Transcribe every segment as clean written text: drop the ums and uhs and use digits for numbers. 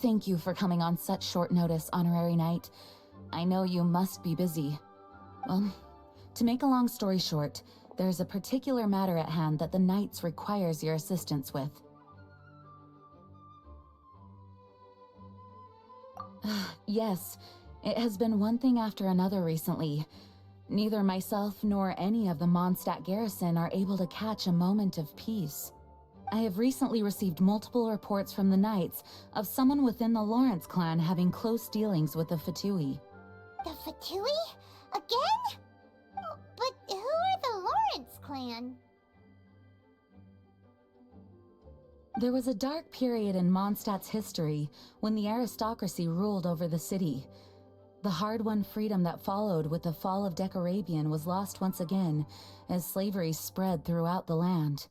Thank you for coming on such short notice, Honorary Knight. I know you must be busy. Well, to make a long story short, there's a particular matter at hand that the Knights requires your assistance with. Yes, it has been one thing after another recently. Neither myself nor any of the Mondstadt garrison are able to catch a moment of peace. I have recently received multiple reports from the Knights of someone within the Lawrence clan having close dealings with the Fatui. The Fatui? Again? But who are the Lawrence clan? There was a dark period in Mondstadt's history when the aristocracy ruled over the city. The hard-won freedom that followed with the fall of Decorabian was lost once again as slavery spread throughout the land.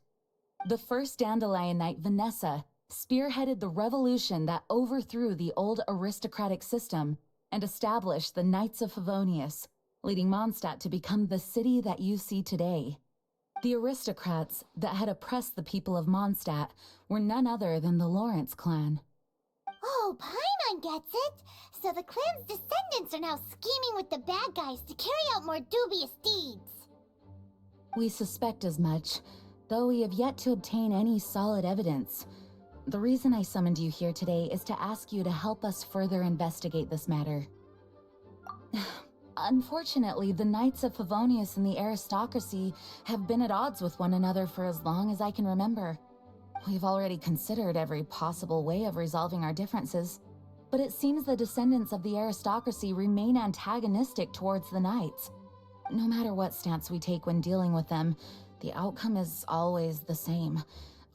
The first Dandelion Knight, Vanessa, spearheaded the revolution that overthrew the old aristocratic system and established the Knights of Favonius, leading Mondstadt to become the city that you see today. The aristocrats that had oppressed the people of Mondstadt were none other than the Lawrence clan. Oh, Paimon gets it! So the clan's descendants are now scheming with the bad guys to carry out more dubious deeds. We suspect as much, though we have yet to obtain any solid evidence. The reason I summoned you here today is to ask you to help us further investigate this matter. Unfortunately, the Knights of Favonius and the aristocracy have been at odds with one another for as long as I can remember. We've already considered every possible way of resolving our differences, but it seems the descendants of the aristocracy remain antagonistic towards the Knights. No matter what stance we take when dealing with them, the outcome is always the same.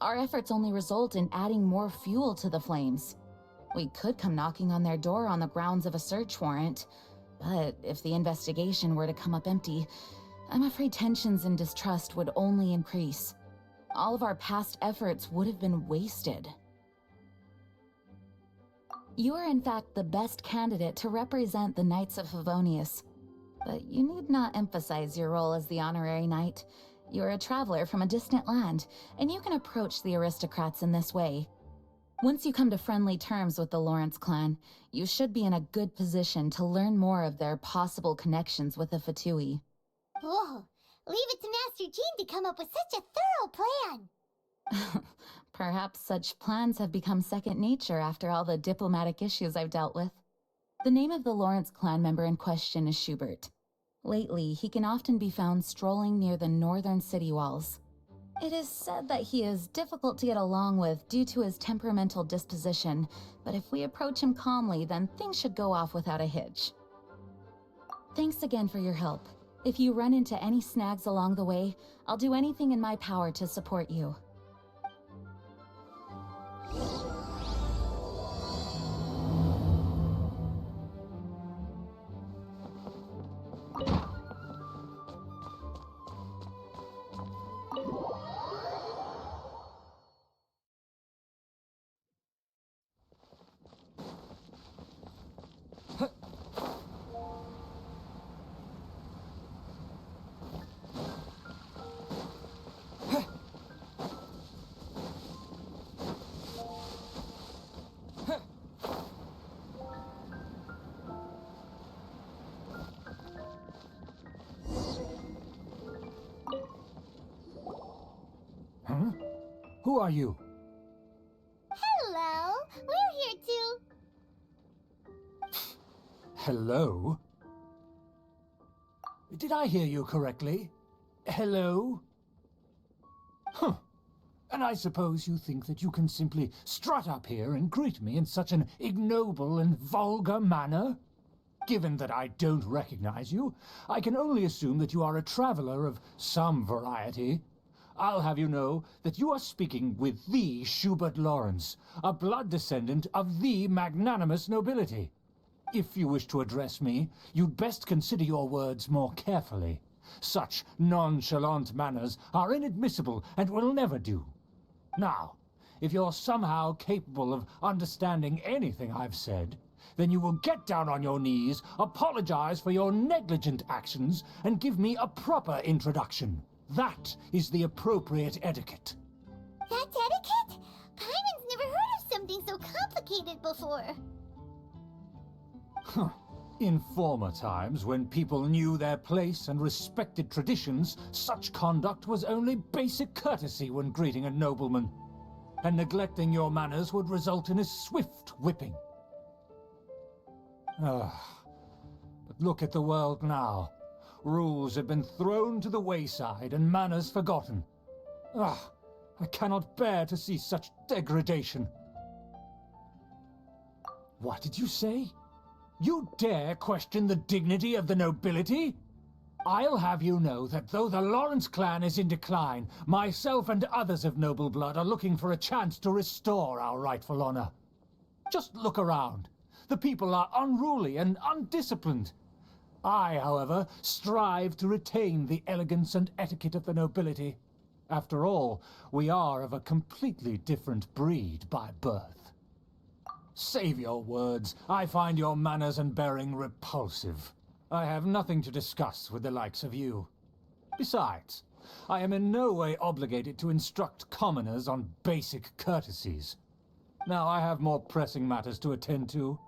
Our efforts only result in adding more fuel to the flames. We could come knocking on their door on the grounds of a search warrant, but if the investigation were to come up empty, I'm afraid tensions and distrust would only increase. All of our past efforts would have been wasted. You are in fact the best candidate to represent the Knights of Favonius, but you need not emphasize your role as the Honorary Knight. You're a traveler from a distant land, and you can approach the aristocrats in this way. Once you come to friendly terms with the Lawrence clan, you should be in a good position to learn more of their possible connections with the Fatui. Whoa, leave it to Master Jean to come up with such a thorough plan! Perhaps such plans have become second nature after all the diplomatic issues I've dealt with. The name of the Lawrence clan member in question is Schubert. Lately, he can often be found strolling near the northern city walls. It is said that he is difficult to get along with due to his temperamental disposition, but if we approach him calmly, then things should go off without a hitch. Thanks again for your help. If you run into any snags along the way, I'll do anything in my power to support you. Huh? Who are you? Hello, we're here to... Hello? Did I hear you correctly? Hello? Huh. And I suppose you think that you can simply strut up here and greet me in such an ignoble and vulgar manner? Given that I don't recognize you, I can only assume that you are a traveler of some variety. I'll have you know that you are speaking with the Schubert Lawrence, a blood descendant of the magnanimous nobility. If you wish to address me, you'd best consider your words more carefully. Such nonchalant manners are inadmissible and will never do. Now, if you're somehow capable of understanding anything I've said, then you will get down on your knees, apologize for your negligent actions, and give me a proper introduction. That is the appropriate etiquette. That's etiquette? Paimon's never heard of something so complicated before. In former times, when people knew their place and respected traditions, such conduct was only basic courtesy when greeting a nobleman. And neglecting your manners would result in a swift whipping. But look at the world now. Rules have been thrown to the wayside and manners forgotten. I cannot bear to see such degradation. What did you say? You dare question the dignity of the nobility? I'll have you know that though the Lawrence clan is in decline, myself and others of noble blood are looking for a chance to restore our rightful honor. Just look around. The people are unruly and undisciplined. I, however, strive to retain the elegance and etiquette of the nobility. After all, we are of a completely different breed by birth. Save your words. I find your manners and bearing repulsive. I have nothing to discuss with the likes of you. Besides, I am in no way obligated to instruct commoners on basic courtesies. Now I have more pressing matters to attend to.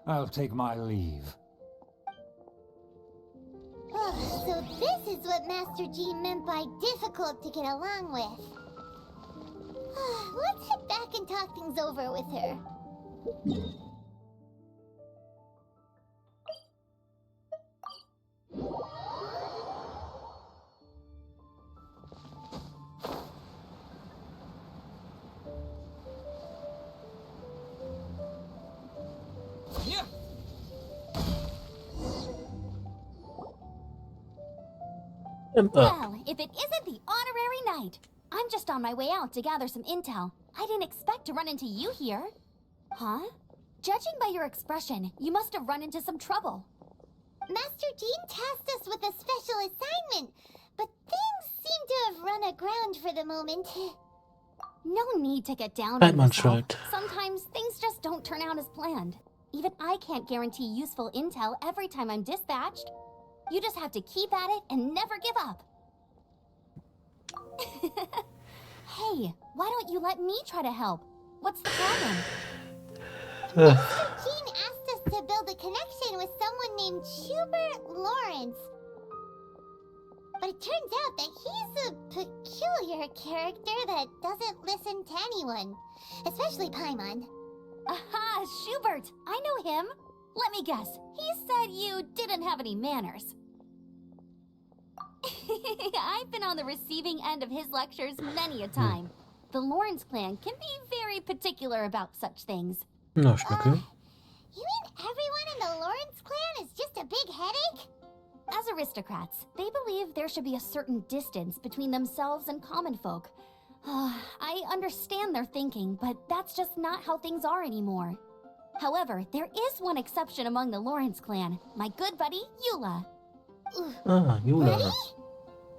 I'll take my leave. So this is what Master Jean meant by difficult to get along with. Let's head back and talk things over with her. Well, if it isn't the honorary knight. I'm just on my way out to gather some intel. I didn't expect to run into you here. Huh? Judging by your expression, you must have run into some trouble. Master Jean tasked us with a special assignment, but things seem to have run aground for the moment. No need to get down on Batman's yourself. right. Sometimes things just don't turn out as planned. Even I can't guarantee useful intel every time I'm dispatched. You just have to keep at it and never give up. Hey, why don't you let me try to help? What's the problem? Master Jean asked us to build a connection with someone named Schubert Lawrence. But it turns out that he's a peculiar character that doesn't listen to anyone, especially Paimon. Aha, Schubert! I know him. Let me guess, he said you didn't have any manners. I've been on the receiving end of his lectures many a time. The Lawrence clan can be very particular about such things. No, schmecke. You mean everyone in the Lawrence clan is just a big headache? As aristocrats, they believe there should be a certain distance between themselves and common folk. I understand their thinking, but that's just not how things are anymore. However, there is one exception among the Lawrence clan, my good buddy, Eula. Ah, Eula.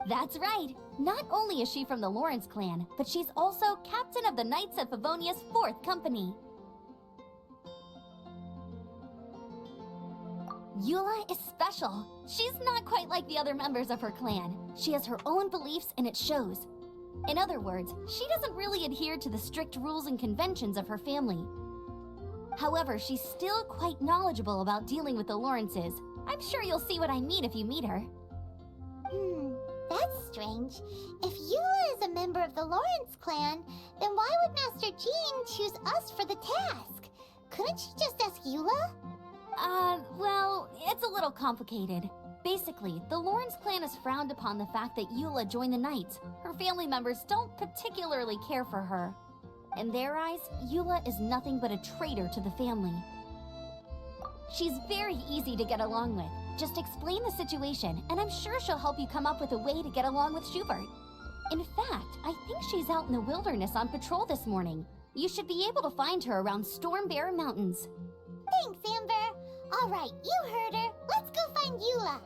That's right. Not only is she from the Lawrence clan, but she's also captain of the Knights of Favonia's 4th company. Eula is special. She's not quite like the other members of her clan. She has her own beliefs and it shows. In other words, she doesn't really adhere to the strict rules and conventions of her family. However, she's still quite knowledgeable about dealing with the Lawrences. I'm sure you'll see what I mean if you meet her. That's strange. If Eula is a member of the Lawrence clan, then why would Master Jean choose us for the task? Couldn't she just ask Eula? Well, it's a little complicated. Basically, the Lawrence clan has frowned upon the fact that Eula joined the Knights. Her family members don't particularly care for her. In their eyes, Eula is nothing but a traitor to the family. She's very easy to get along with. Just explain the situation, and I'm sure she'll help you come up with a way to get along with Schubert. In fact, I think she's out in the wilderness on patrol this morning. You should be able to find her around Storm Bear Mountains. Thanks, Amber. All right, you heard her. Let's go find Eula.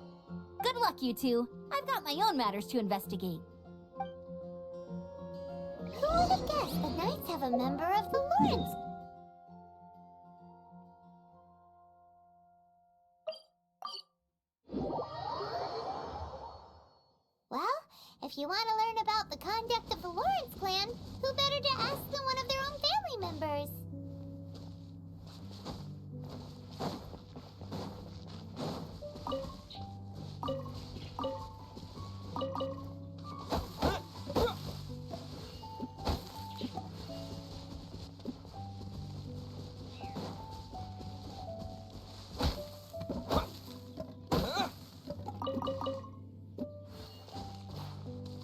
Good luck, you two. I've got my own matters to investigate. Who would have guessed the Knights have a member of the Lawrence? Well, if you want to learn about the conduct of the Lawrence clan, who better to ask than one of their own family members?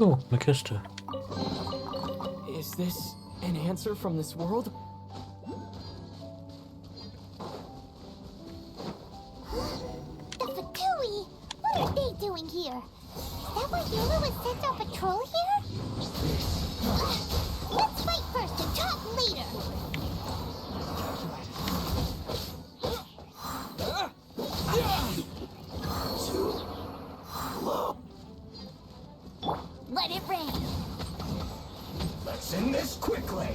Oh, eine Kiste. Is this an answer from this world? The Fatui! What are they doing here? Is that why Eula was sent on patrol here? Let's fight first and talk later! Let it rain. Let's end this quickly.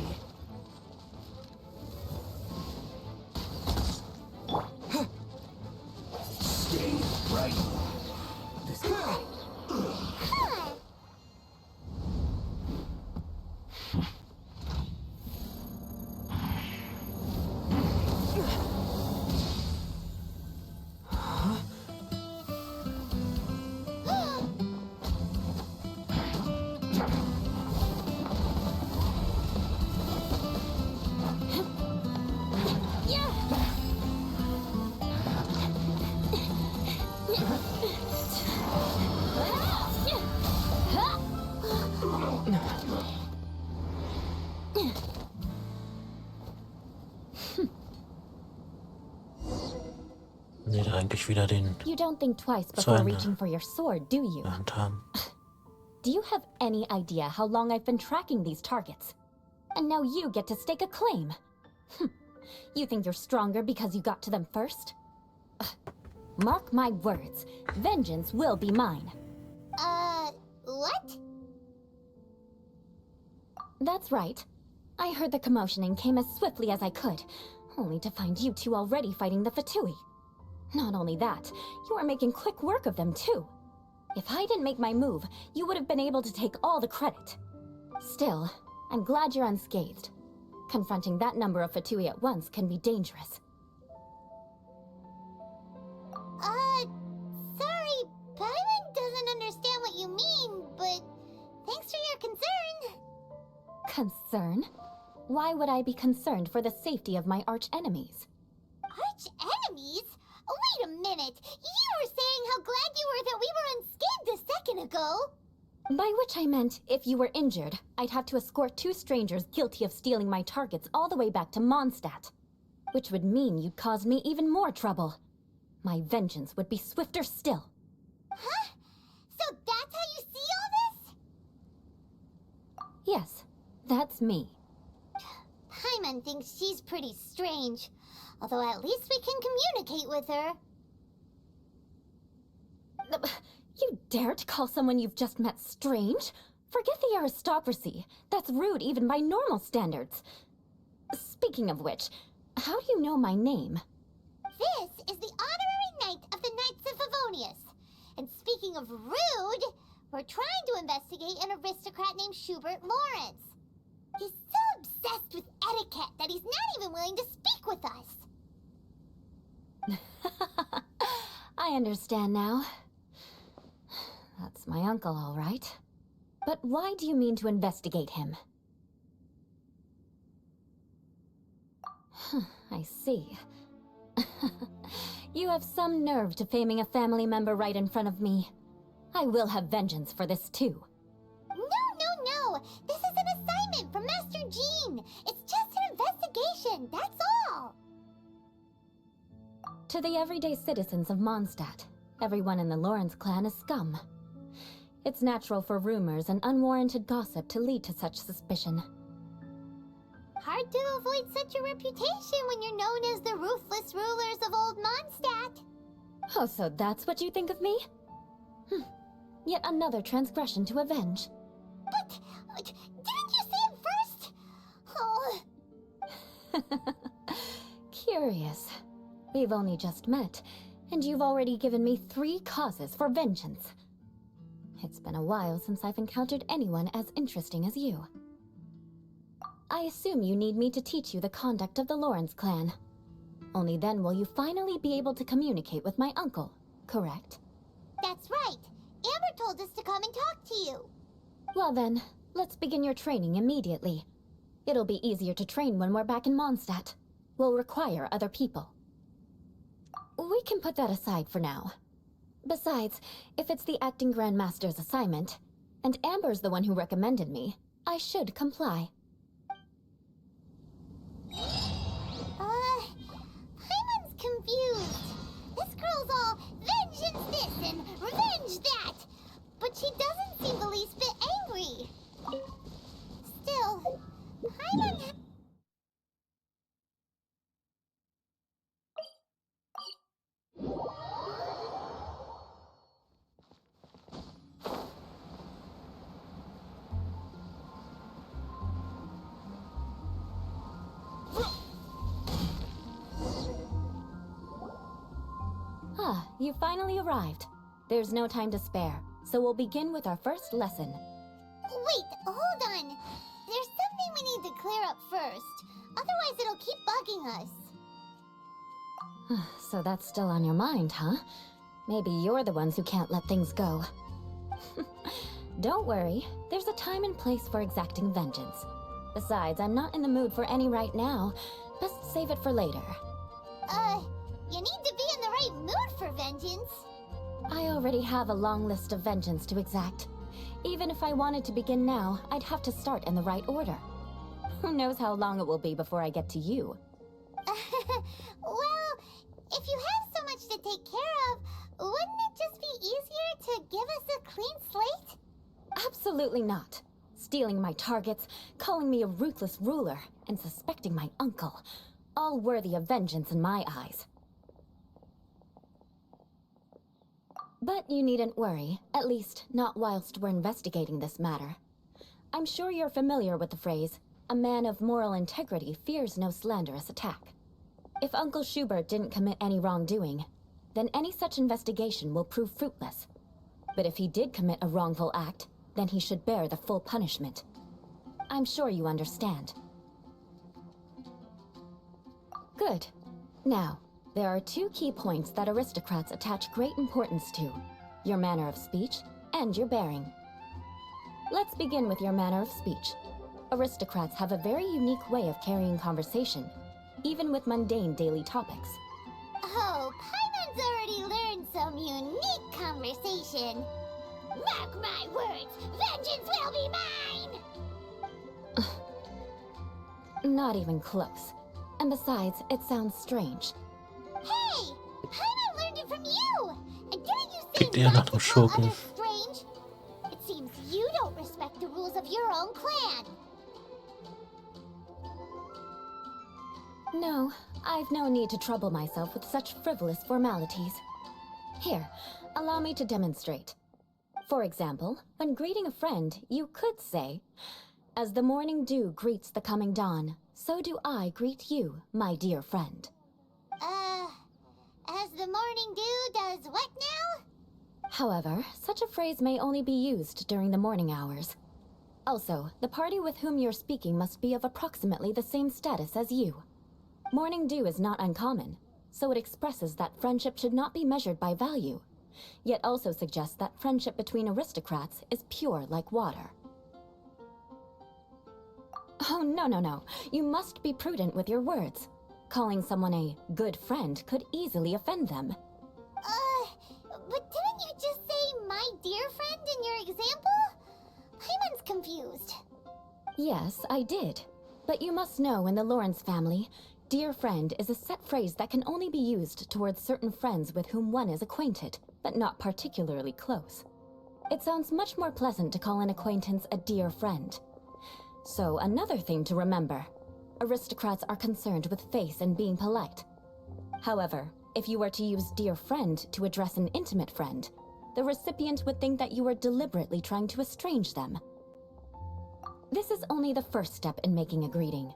Stay right. Nee, eigentlich wieder den You don't think twice zu before Ende reaching for your sword, do you? Hand haben. Do you have any idea how long I've been tracking these targets? And now you get to stake a claim. You think you're stronger because you got to them first? Mark my words, vengeance will be mine. What? That's right. I heard the commotion and came as swiftly as I could, only to find you two already fighting the Fatui. Not only that, you are making quick work of them too. If I didn't make my move, you would have been able to take all the credit. Still, I'm glad you're unscathed. Confronting that number of Fatui at once can be dangerous. Sorry, Paimon doesn't understand what you mean, but thanks for your concern. Concern? Why would I be concerned for the safety of my arch enemies? Arch enemies? Oh, wait a minute. You were saying how glad you were that we were unscathed a second ago. By which I meant, if you were injured, I'd have to escort two strangers guilty of stealing my targets all the way back to Mondstadt. Which would mean you'd cause me even more trouble. My vengeance would be swifter still. Huh? So that's how you see all this? Yes, that's me. Paimon thinks she's pretty strange. Although at least we can communicate with her. You dare to call someone you've just met strange? Forget the aristocracy. That's rude even by normal standards. Speaking of which, how do you know my name? This is the honorary knight of the Knights of Favonius. And speaking of rude, we're trying to investigate an aristocrat named Schubert Lawrence. He's so obsessed with etiquette that he's not even willing to speak with us. I understand now. That's my uncle, all right. But why do you mean to investigate him? I see. You have some nerve to faming a family member right in front of me. I will have vengeance for this too. No. This is an assignment from Master Jean. It's just an investigation, that's all. To the everyday citizens of Mondstadt, everyone in the Lawrence clan is scum. It's natural for rumors and unwarranted gossip to lead to such suspicion. Hard to avoid such a reputation when you're known as the ruthless rulers of Old Mondstadt. Oh, so that's what you think of me? Yet another transgression to avenge. But didn't you say it first? Oh. Curious. We've only just met, and you've already given me 3 causes for vengeance. It's been a while since I've encountered anyone as interesting as you. I assume you need me to teach you the conduct of the Lawrence clan. Only then will you finally be able to communicate with my uncle, correct? That's right. Amber told us to come and talk to you. Well then, let's begin your training immediately. It'll be easier to train when we're back in Mondstadt. We'll require other people. We can put that aside for now. Besides, if it's the acting Grandmaster's assignment, And Amber's the one who recommended me. I should comply. Paimon's confused. This girl's all vengeance this and revenge that. But she doesn't seem the least bit angry. Still, Paimon... Ah, you finally arrived. There's no time to spare, so we'll begin with our first lesson. Wait, hold on. There's something we need to clear up first. Otherwise it'll keep bugging us. So that's still on your mind, huh? Maybe you're the ones who can't let things go. Don't worry, there's a time and place for exacting vengeance. Besides, I'm not in the mood for any right now. Best save it for later. You need to be in the right mood for vengeance. I already have a long list of vengeance to exact. Even if I wanted to begin now, I'd have to start in the right order. Who knows how long it will be before I get to you? Well, if you have so much to take care of, wouldn't it just be easier to give us a clean slate? Absolutely not. Stealing my targets, calling me a ruthless ruler, and suspecting my uncle. All worthy of vengeance in my eyes. But you needn't worry, at least not whilst we're investigating this matter. I'm sure you're familiar with the phrase, a man of moral integrity fears no slanderous attack. If Uncle Schubert didn't commit any wrongdoing, then any such investigation will prove fruitless. But if he did commit a wrongful act, then he should bear the full punishment. I'm sure you understand. Good. Now, there are two key points that aristocrats attach great importance to: your manner of speech and your bearing. Let's begin with your manner of speech. Aristocrats have a very unique way of carrying conversation, even with mundane daily topics. Oh, Paimon's already learned some unique conversation. Mark my words, vengeance will be mine! Not even close. And besides, it sounds strange. Hey! Paimon learned it from you! And didn't you say Klingt eher nach not dem to call Schurken. others strange? It seems you don't respect the rules of your own clan. No, I've no need to trouble myself with such frivolous formalities. Here, allow me to demonstrate. For example, when greeting a friend, you could say, "As the morning dew greets the coming dawn, so do I greet you, my dear friend." As the morning dew does what now? However, such a phrase may only be used during the morning hours. Also, the party with whom you're speaking must be of approximately the same status as you. Morning dew is not uncommon, so it expresses that friendship should not be measured by value, yet also suggests that friendship between aristocrats is pure like water. Oh, no. You must be prudent with your words. Calling someone a good friend could easily offend them. But didn't you just say my dear friend in your example? Paimon's confused. Yes, I did. But you must know in the Lawrence family, dear friend is a set phrase that can only be used towards certain friends with whom one is acquainted, but not particularly close. It sounds much more pleasant to call an acquaintance a dear friend. So another thing to remember, aristocrats are concerned with face and being polite. However, if you were to use dear friend to address an intimate friend, the recipient would think that you were deliberately trying to estrange them. This is only the first step in making a greeting.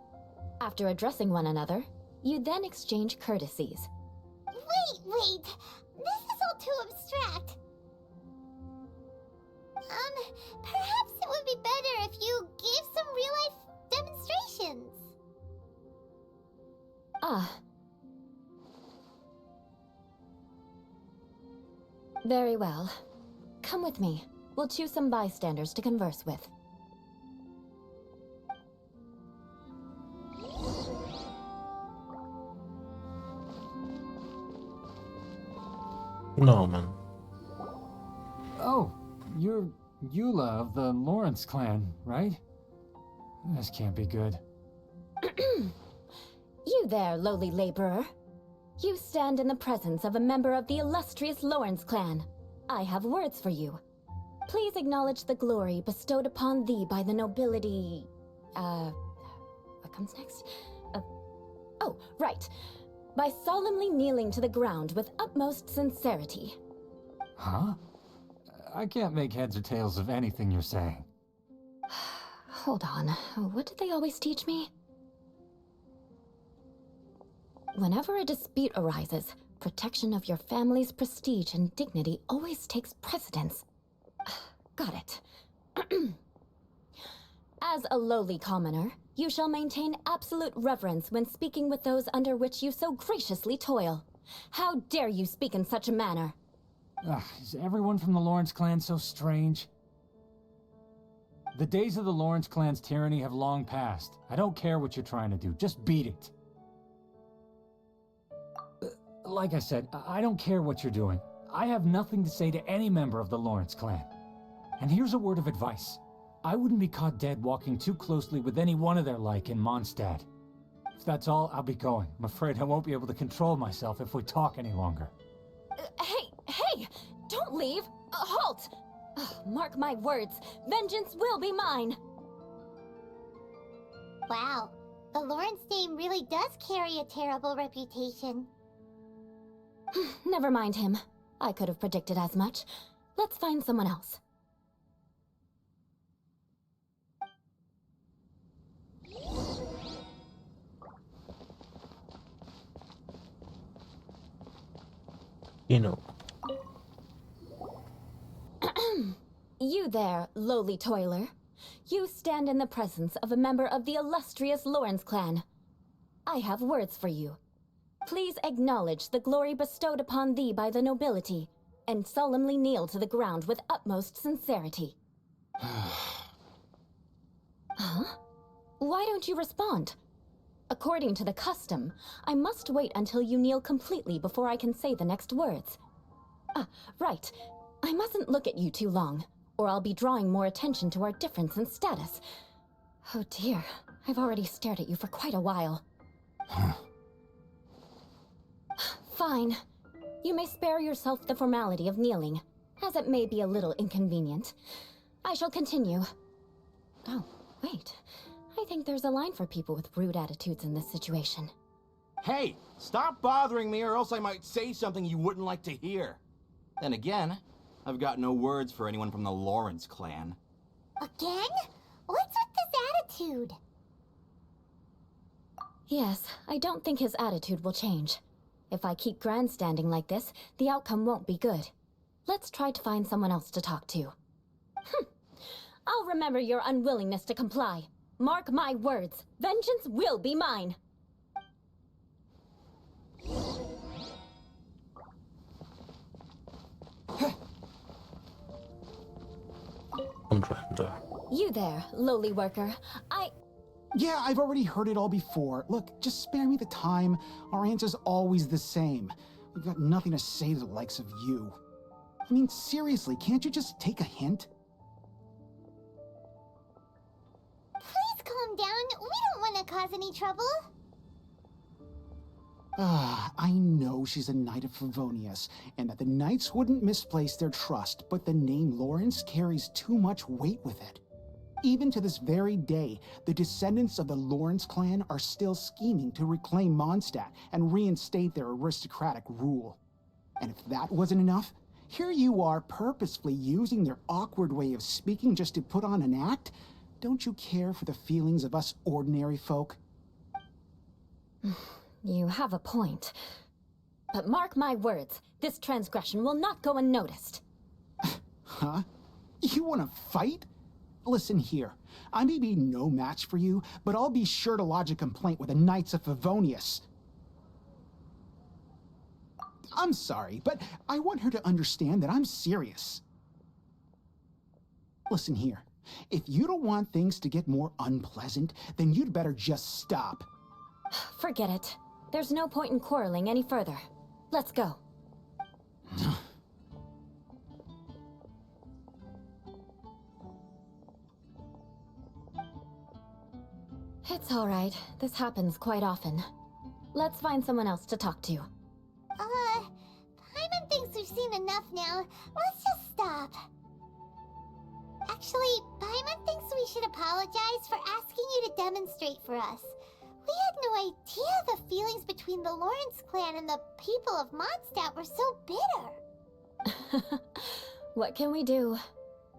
After addressing one another, you then exchange courtesies. Wait. This is all too abstract. Perhaps it would be better if you gave some real-life demonstrations. Very well. Come with me. We'll choose some bystanders to converse with. No, man. Oh, you're Eula of the Lawrence clan, right? This can't be good. You there, lowly laborer. You stand in the presence of a member of the illustrious Lawrence clan. I have words for you. Please acknowledge the glory bestowed upon thee by the nobility... What comes next? Oh, right. By solemnly kneeling to the ground with utmost sincerity. Huh? I can't make heads or tails of anything you're saying. Hold on. What did they always teach me? Whenever a dispute arises, protection of your family's prestige and dignity always takes precedence. Got it. As a lowly commoner, you shall maintain absolute reverence when speaking with those under which you so graciously toil. How dare you speak in such a manner? Is everyone from the Lawrence clan so strange? The days of the Lawrence clan's tyranny have long passed. I don't care what you're trying to do, just beat it. Like I said, I don't care what you're doing. I have nothing to say to any member of the Lawrence clan. And here's a word of advice. I wouldn't be caught dead walking too closely with any one of their like in Mondstadt. If that's all, I'll be going. I'm afraid I won't be able to control myself if we talk any longer. Hey! Don't leave! Halt! Mark my words, vengeance will be mine! Wow, the Lawrence name really does carry a terrible reputation. Never mind him. I could have predicted as much. Let's find someone else. You know. You there, lowly toiler. You stand in the presence of a member of the illustrious Lawrence clan. I have words for you. Please acknowledge the glory bestowed upon thee by the nobility, and solemnly kneel to the ground with utmost sincerity. Huh? Why don't you respond? According to the custom, I must wait until you kneel completely before I can say the next words. Right. I mustn't look at you too long, or I'll be drawing more attention to our difference in status. Oh dear, I've already stared at you for quite a while. Fine. You may spare yourself the formality of kneeling, as it may be a little inconvenient. I shall continue. Oh, wait. I think there's a line for people with rude attitudes in this situation. Hey, stop bothering me or else I might say something you wouldn't like to hear. Then again, I've got no words for anyone from the Lawrence clan. Again? What's with this attitude? Yes, I don't think his attitude will change. If I keep grandstanding like this, the outcome won't be good. Let's try to find someone else to talk to. I'll remember your unwillingness to comply. Mark my words, vengeance will be mine. Kommt runter. You there, lowly worker. Yeah, I've already heard it all before. Look, just spare me the time. Our answer's always the same. We've got nothing to say to the likes of you. I mean, seriously, can't you just take a hint? Please calm down. We don't want to cause any trouble. I know she's a knight of Favonius, and that the knights wouldn't misplace their trust, but the name Lawrence carries too much weight with it. Even to this very day, the descendants of the Lawrence clan are still scheming to reclaim Mondstadt and reinstate their aristocratic rule. And if that wasn't enough, here you are purposefully using their awkward way of speaking just to put on an act? Don't you care for the feelings of us ordinary folk? You have a point. But mark my words, this transgression will not go unnoticed. Huh? You want to fight? Listen here, I may be no match for you, but I'll be sure to lodge a complaint with the Knights of Favonius. I'm sorry, but I want her to understand that I'm serious. Listen here, if you don't want things to get more unpleasant, then you'd better just stop. Forget it. There's no point in quarreling any further. Let's go. It's alright. This happens quite often. Let's find someone else to talk to. Paimon thinks we've seen enough now. Let's just stop. Actually, Paimon thinks we should apologize for asking you to demonstrate for us. We had no idea the feelings between the Lawrence clan and the people of Mondstadt were so bitter. What can we do?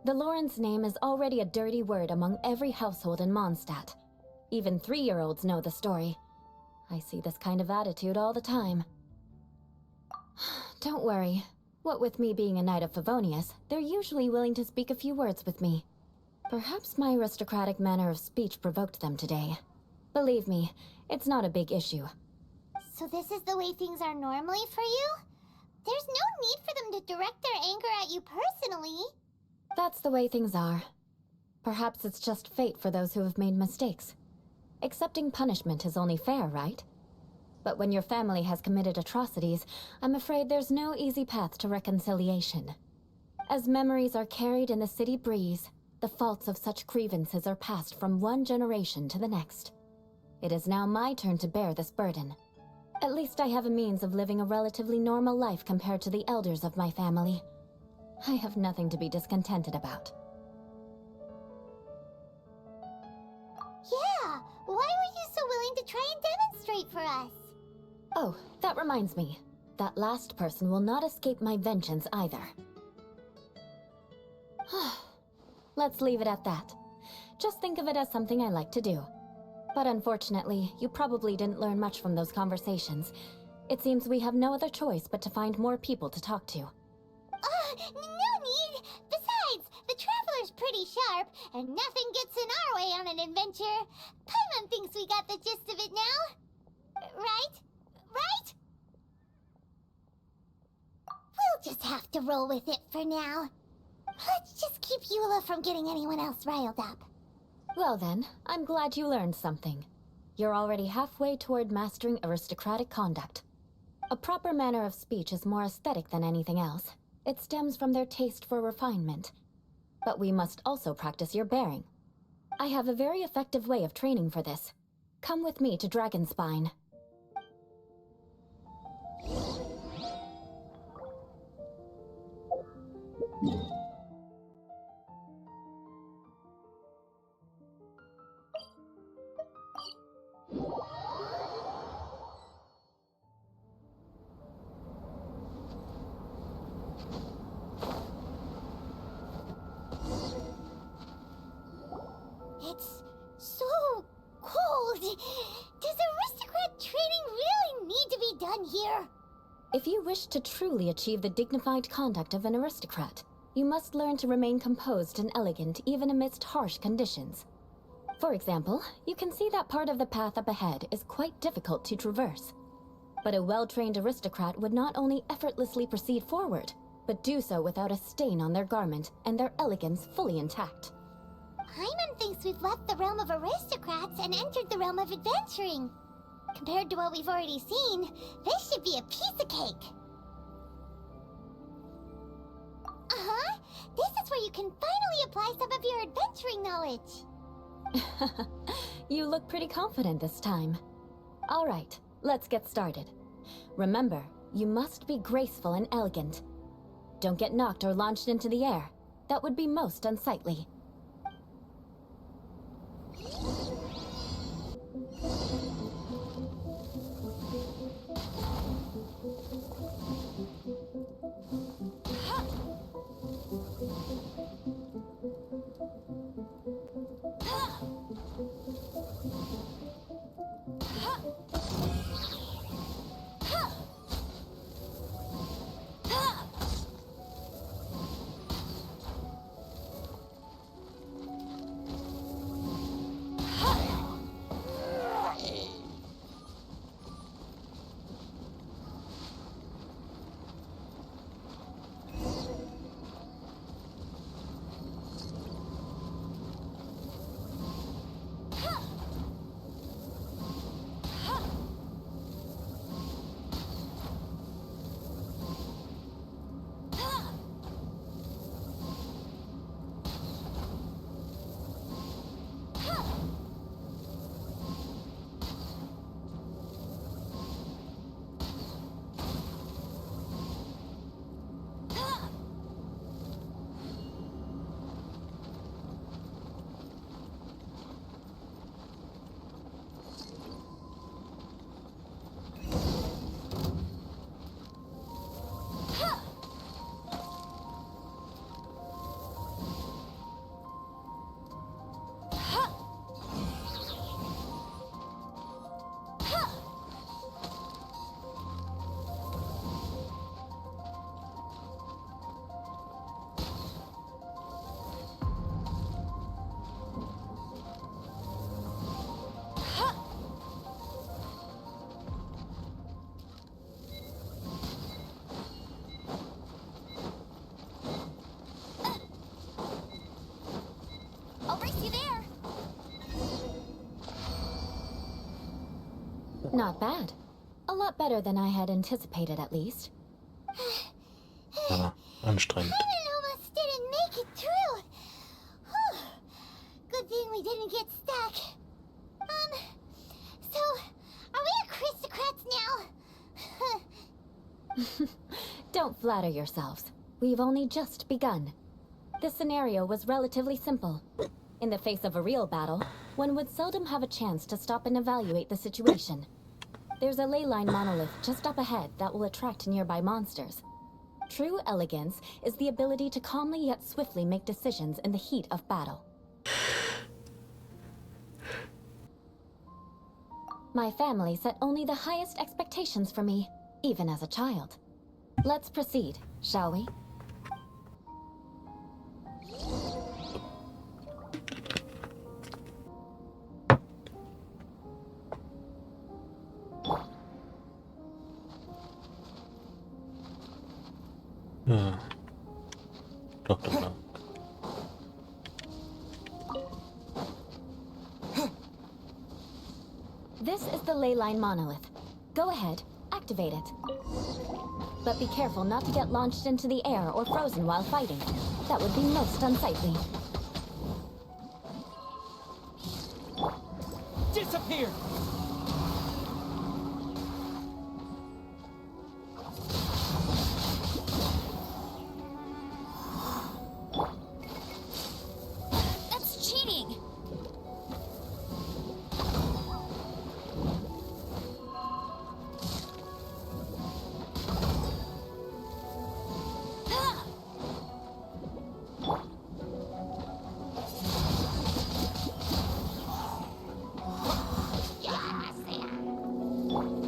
The Lawrence name is already a dirty word among every household in Mondstadt. Even 3-year-olds know the story. I see this kind of attitude all the time. Don't worry. What with me being a Knight of Favonius, they're usually willing to speak a few words with me. Perhaps my aristocratic manner of speech provoked them today. Believe me, it's not a big issue. So this is the way things are normally for you? There's no need for them to direct their anger at you personally. That's the way things are. Perhaps it's just fate for those who have made mistakes. Accepting punishment is only fair, right? But when your family has committed atrocities, I'm afraid there's no easy path to reconciliation. As memories are carried in the city breeze, the faults of such grievances are passed from one generation to the next. It is now my turn to bear this burden. At least I have a means of living a relatively normal life compared to the elders of my family. I have nothing to be discontented about. Yeah, why were you so willing to try and demonstrate for us? Oh, that reminds me. That last person will not escape my vengeance either. Let's leave it at that. Just think of it as something I like to do. But unfortunately, you probably didn't learn much from those conversations. It seems we have no other choice but to find more people to talk to. No need! Besides, the Traveler's pretty sharp, and nothing gets in our way on an adventure. Paimon thinks we got the gist of it now. Right? Right? We'll just have to roll with it for now. Let's just keep Eula from getting anyone else riled up. Well then, I'm glad you learned something. You're already halfway toward mastering aristocratic conduct. A proper manner of speech is more aesthetic than anything else. It stems from their taste for refinement. But we must also practice your bearing. I have a very effective way of training for this. Come with me to Dragonspine. It's so cold. Does aristocrat training really need to be done here? If you wish to truly achieve the dignified conduct of an aristocrat, you must learn to remain composed and elegant even amidst harsh conditions. For example, you can see that part of the path up ahead is quite difficult to traverse. But a well-trained aristocrat would not only effortlessly proceed forward, but do so without a stain on their garment and their elegance fully intact. Paimon thinks we've left the realm of aristocrats and entered the realm of adventuring. Compared to what we've already seen, this should be a piece of cake. Uh-huh. This is where you can finally apply some of your adventuring knowledge. You look pretty confident this time. All right, let's get started. Remember, you must be graceful and elegant. Don't get knocked or launched into the air. That would be most unsightly. Not bad. A lot better than I had anticipated, at least. Ja, anstrengend. Paimon almost didn't make it through. Whew. Good thing we didn't get stuck. So, are we aristocrats now? Don't flatter yourselves. We've only just begun. This scenario was relatively simple. In the face of a real battle, one would seldom have a chance to stop and evaluate the situation. There's a ley line monolith just up ahead that will attract nearby monsters. True elegance is the ability to calmly yet swiftly make decisions in the heat of battle. My family set only the highest expectations for me, even as a child. Let's proceed, shall we? Dr. Blank. This is the ley line monolith. Go ahead, activate it. But be careful not to get launched into the air or frozen while fighting. That would be most unsightly. Disappear! That's cheating!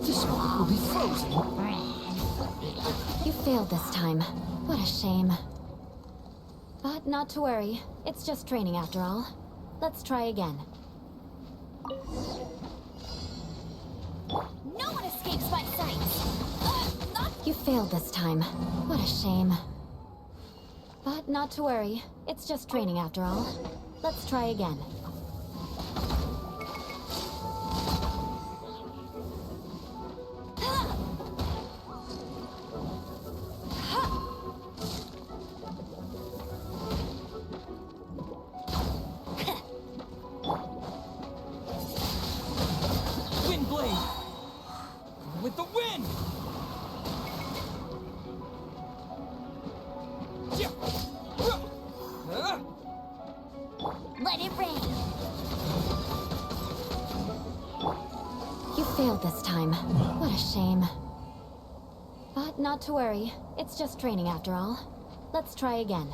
This one will be frozen. You failed this time. What a shame. But not to worry. It's just training after all. Let's try again. No one escapes my sight! Not You failed this time. What a shame. But not to worry. It's just training after all. Let's try again. Wind blade! With the wind! let it rain! You failed this time. What a shame. But not to worry. It's just training after all. Let's try again.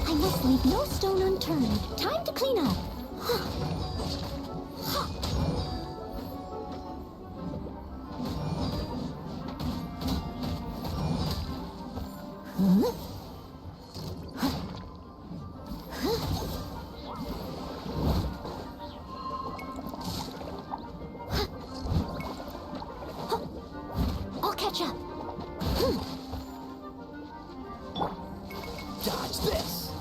I must leave no stone unturned. Time to clean up. I'll catch up. Dodge this!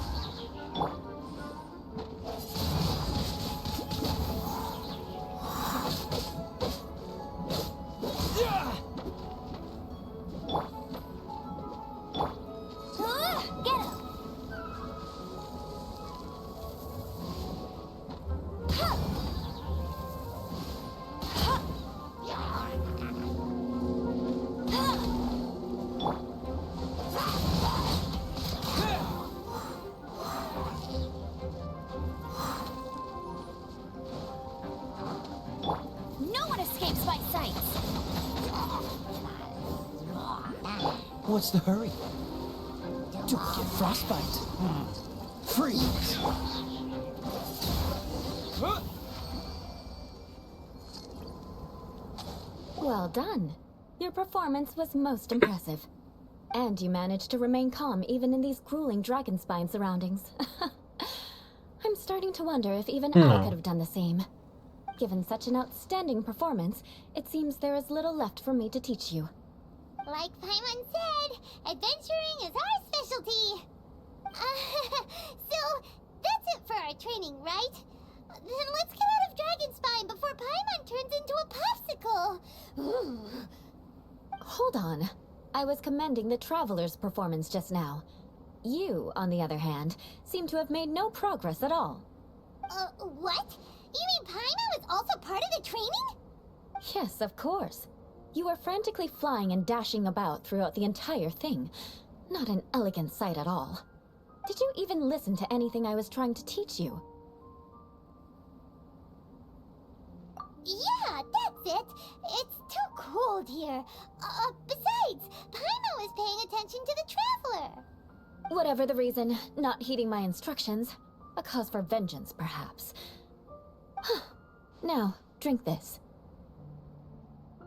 Get him! No one escapes my sight! What's the hurry? Don't get frostbite. Freeze! Well done. Your performance was most impressive. And you managed to remain calm even in these grueling dragon spine surroundings. I'm starting to wonder if even I could have done the same. Given such an outstanding performance, it seems there is little left for me to teach you. Like Paimon said, adventuring is our specialty. So, that's it for our training, right? Then let's get out of Dragon Spine before Paimon turns into a popsicle. Ooh. Hold on. I was commending the Traveler's performance just now. You, on the other hand, seem to have made no progress at all. What? You mean Paimon was also part of the training? Yes, of course. You were frantically flying and dashing about throughout the entire thing. Not an elegant sight at all. Did you even listen to anything I was trying to teach you? Yeah, that's it. It's too cold here. Besides, Paimon was paying attention to the Traveler. Whatever the reason, not heeding my instructions. A cause for vengeance, perhaps. Now, drink this.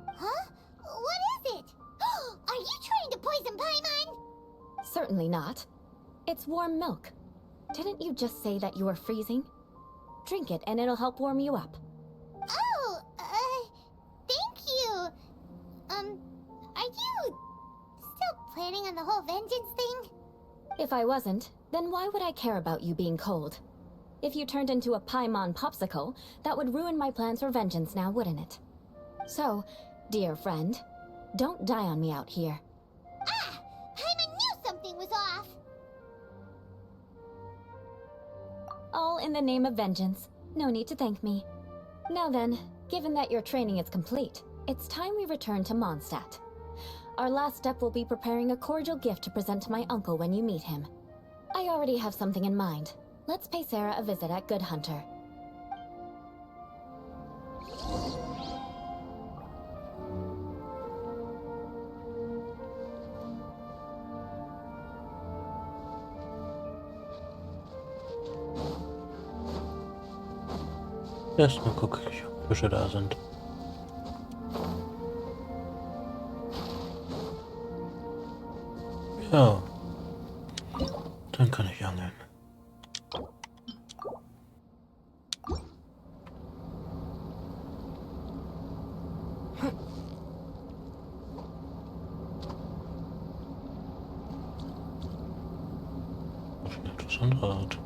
Huh? What is it? Are you trying to poison Paimon? Certainly not. It's warm milk. Didn't you just say that you were freezing? Drink it and it'll help warm you up. Oh, thank you. Are you still planning on the whole vengeance thing? If I wasn't, then why would I care about you being cold? If you turned into a Paimon popsicle, that would ruin my plans for vengeance now, wouldn't it? So, dear friend, don't die on me out here. Ah! Paimon knew something was off! All in the name of vengeance. No need to thank me. Now then, given that your training is complete, it's time we return to Mondstadt. Our last step will be preparing a cordial gift to present to my uncle when you meet him. I already have something in mind. Let's pay Sarah a visit at Good Hunter. Erstmal gucke ich, ob Fische da sind. Ja, dann kann ich angeln. Auf eine etwas andere Art.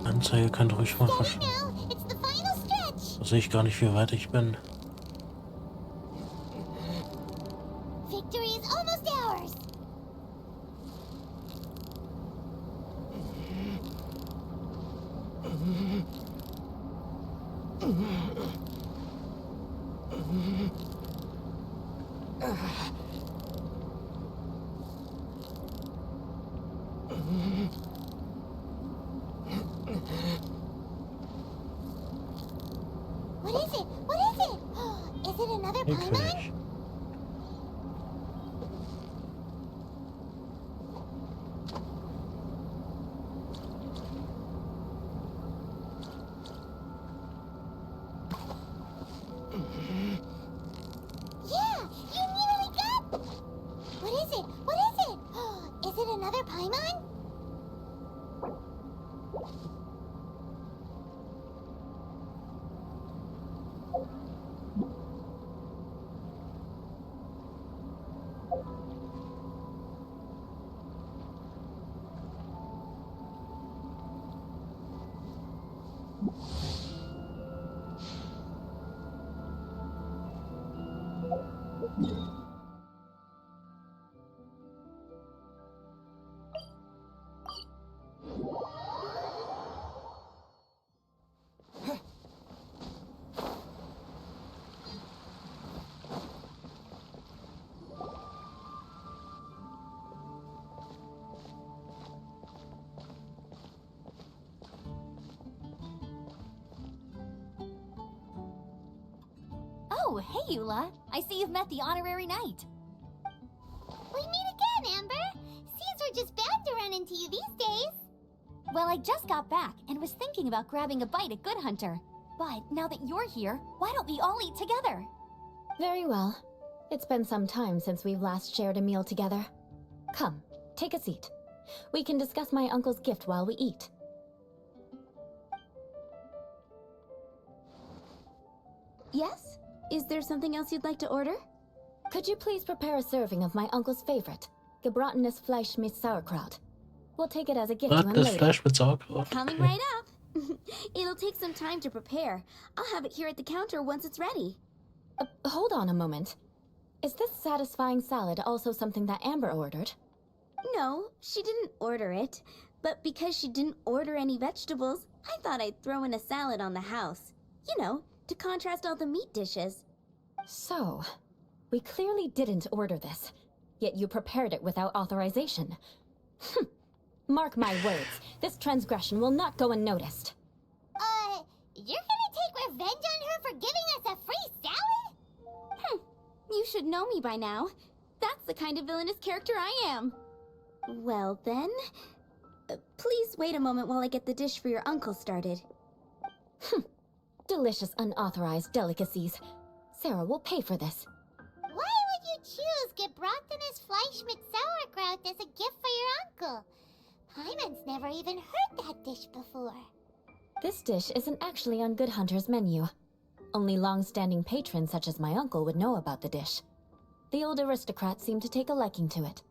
Anzeige kann ruhig mal verschwinden. Da sehe ich gar nicht, wie weit ich bin. Victory is almost ours. What is it? What is it? Is it another Paimon? Yeah, you nearly got. What is it? What is it? Is it another Paimon? hey Eula. I see you've met the honorary knight. We meet again, Amber. Seems we're just bound to run into you these days. Well, I just got back and was thinking about grabbing a bite at Good Hunter. But now that you're here, why don't we all eat together? Very well. It's been some time since we've last shared a meal together. Come, take a seat. We can discuss my uncle's gift while we eat. Yes? Is there something else you'd like to order? Could you please prepare a serving of my uncle's favorite, gebratenes Fleisch mit Sauerkraut? We'll take it as a gift to him Das later. Fleisch mit Sauerkraut. Coming right up. It'll take some time to prepare. I'll have it here at the counter once it's ready. Hold on a moment. Is this satisfying salad also something that Amber ordered? No, she didn't order it. But because she didn't order any vegetables, I thought I'd throw in a salad on the house. You know, to contrast all the meat dishes. So, we clearly didn't order this, yet you prepared it without authorization. Mark my words, this transgression will not go unnoticed. You're gonna take revenge on her for giving us a free salad? You should know me by now. That's the kind of villainous character I am. Well then, please wait a moment while I get the dish for your uncle started. Delicious unauthorized delicacies. Sarah will pay for this. Why would you choose gebratenes Fleisch mit Sauerkraut as a gift for your uncle? Paimon's never even heard that dish before. This dish isn't actually on Good Hunter's menu. Only long-standing patrons such as my uncle would know about the dish. The old aristocrat seemed to take a liking to it.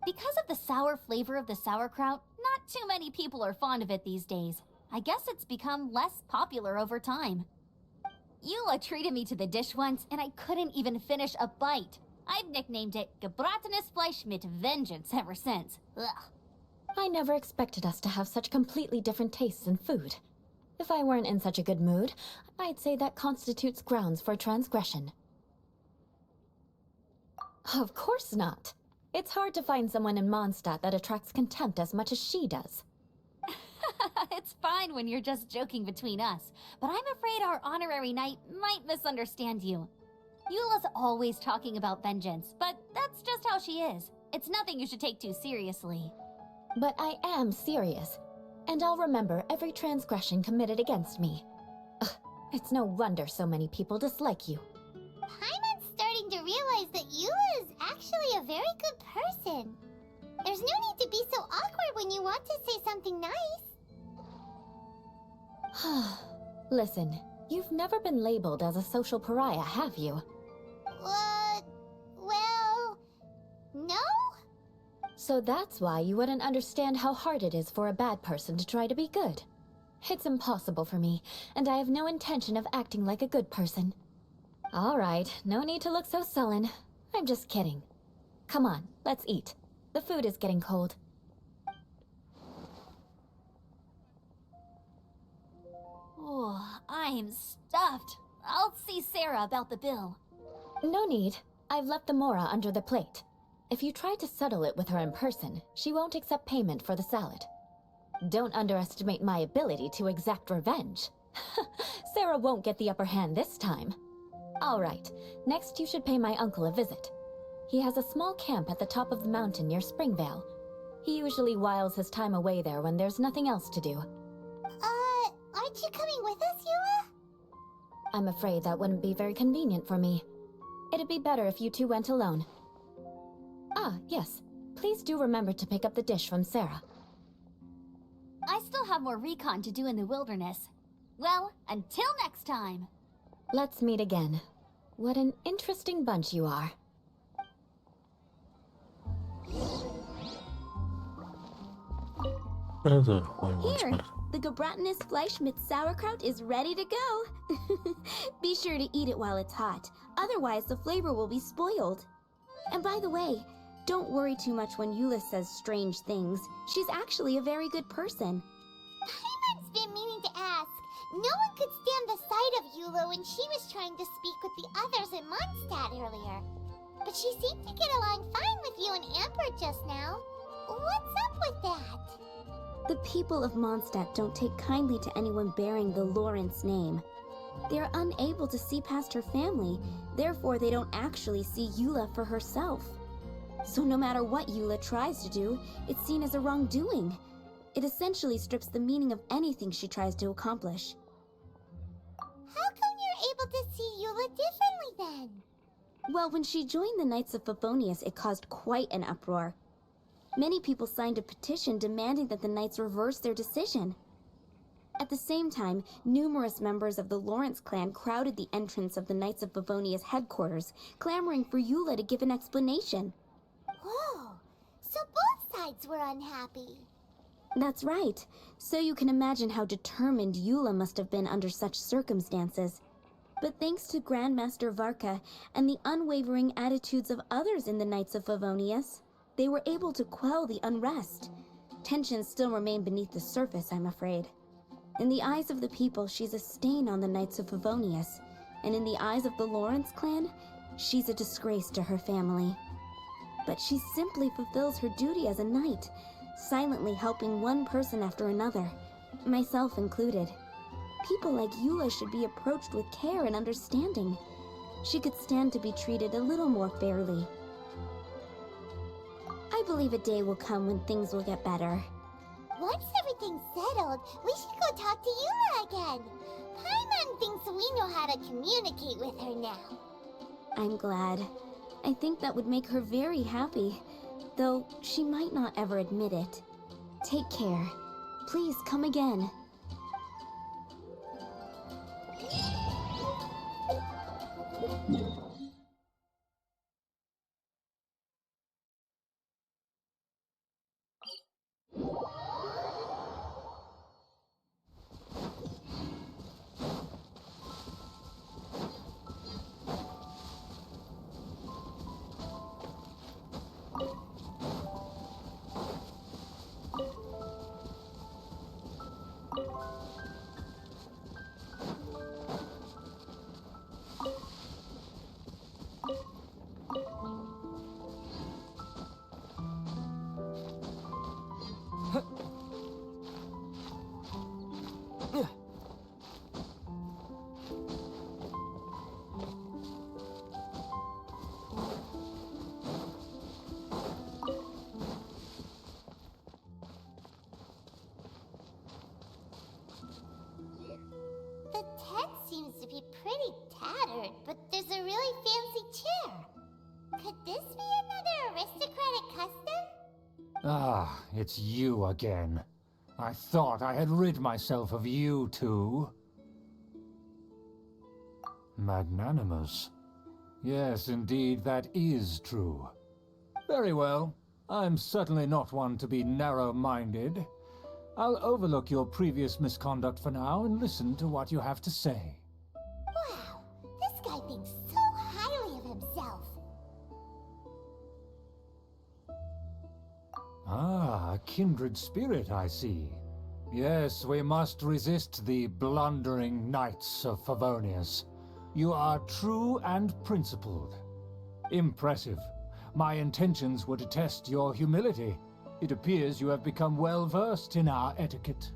Because of the sour flavor of the sauerkraut, not too many people are fond of it these days. I guess it's become less popular over time. Eula treated me to the dish once, and I couldn't even finish a bite. I've nicknamed it gebratenes Fleisch mit Vengeance ever since. Ugh. I never expected us to have such completely different tastes in food. If I weren't in such a good mood, I'd say that constitutes grounds for transgression. Of course not. It's hard to find someone in Mondstadt that attracts contempt as much as she does. It's fine when you're just joking between us, but I'm afraid our honorary knight might misunderstand you. Eula's always talking about vengeance, but that's just how she is. It's nothing you should take too seriously. But I am serious, and I'll remember every transgression committed against me. Ugh, it's no wonder so many people dislike you. Paimon's starting to realize that Eula is actually a very good person. There's no need to be so awkward when you want to say something nice. Listen, you've never been labeled as a social pariah, have you? Well, no? So that's why you wouldn't understand how hard it is for a bad person to try to be good. It's impossible for me, and I have no intention of acting like a good person. All right, no need to look so sullen. I'm just kidding. Come on, let's eat. The food is getting cold. Oh, I'm stuffed. I'll see Sarah about the bill. No need. I've left the mora under the plate. If you try to settle it with her in person, she won't accept payment for the salad. Don't underestimate my ability to exact revenge. Sarah won't get the upper hand this time. All right, next you should pay my uncle a visit. He has a small camp at the top of the mountain near Springvale. He usually whiles his time away there when there's nothing else to do. Aren't you coming with us, Eula? I'm afraid that wouldn't be very convenient for me. It'd be better if you two went alone. Ah, yes. Please do remember to pick up the dish from Sarah. I still have more recon to do in the wilderness. Well, until next time. Let's meet again. What an interesting bunch you are. Also, holen wir uns Here, mal. the gebratenes Fleisch mit Sauerkraut is ready to go. Be sure to eat it while it's hot, otherwise the flavor will be spoiled. And by the way, don't worry too much when Eula says strange things. She's actually a very good person. Paimon's been meaning to ask. No one could stand the sight of Eula when she was trying to speak with the others in Mondstadt earlier. But she seemed to get along fine with you and Amber just now. What's up with that? The people of Mondstadt don't take kindly to anyone bearing the Lawrence name. They're unable to see past her family, therefore they don't actually see Eula for herself. So no matter what Eula tries to do, it's seen as a wrongdoing. It essentially strips the meaning of anything she tries to accomplish. How come you're able to see Eula differently then? Well, when she joined the Knights of Favonius, it caused quite an uproar. Many people signed a petition demanding that the Knights reverse their decision. At the same time, numerous members of the Lawrence clan crowded the entrance of the Knights of Favonius headquarters, clamoring for Eula to give an explanation. Whoa, so both sides were unhappy. That's right. So you can imagine how determined Eula must have been under such circumstances. But thanks to Grandmaster Varka and the unwavering attitudes of others in the Knights of Favonius, they were able to quell the unrest. Tensions still remain beneath the surface, I'm afraid. In the eyes of the people, she's a stain on the Knights of Favonius, and in the eyes of the Lawrence clan, she's a disgrace to her family. But she simply fulfills her duty as a knight, silently helping one person after another, myself included. People like Eula should be approached with care and understanding. She could stand to be treated a little more fairly. I believe a day will come when things will get better. Once everything's settled, we should go talk to Eula again. Paimon thinks we know how to communicate with her now. I'm glad. I think that would make her very happy, though she might not ever admit it. Take care. Please come again. The tent seems to be pretty tattered, but there's a really fancy chair. Could this be another aristocratic custom? Ah, it's you again. I thought I had rid myself of you two. Magnanimous. Yes, indeed, that is true. Very well. I'm certainly not one to be narrow-minded. I'll overlook your previous misconduct for now and listen to what you have to say. Wow, this guy thinks so highly of himself. Ah, a kindred spirit, I see. Yes, we must resist the blundering Knights of Favonius. You are true and principled. Impressive. My intentions were to test your humility. It appears you have become well-versed in our etiquette.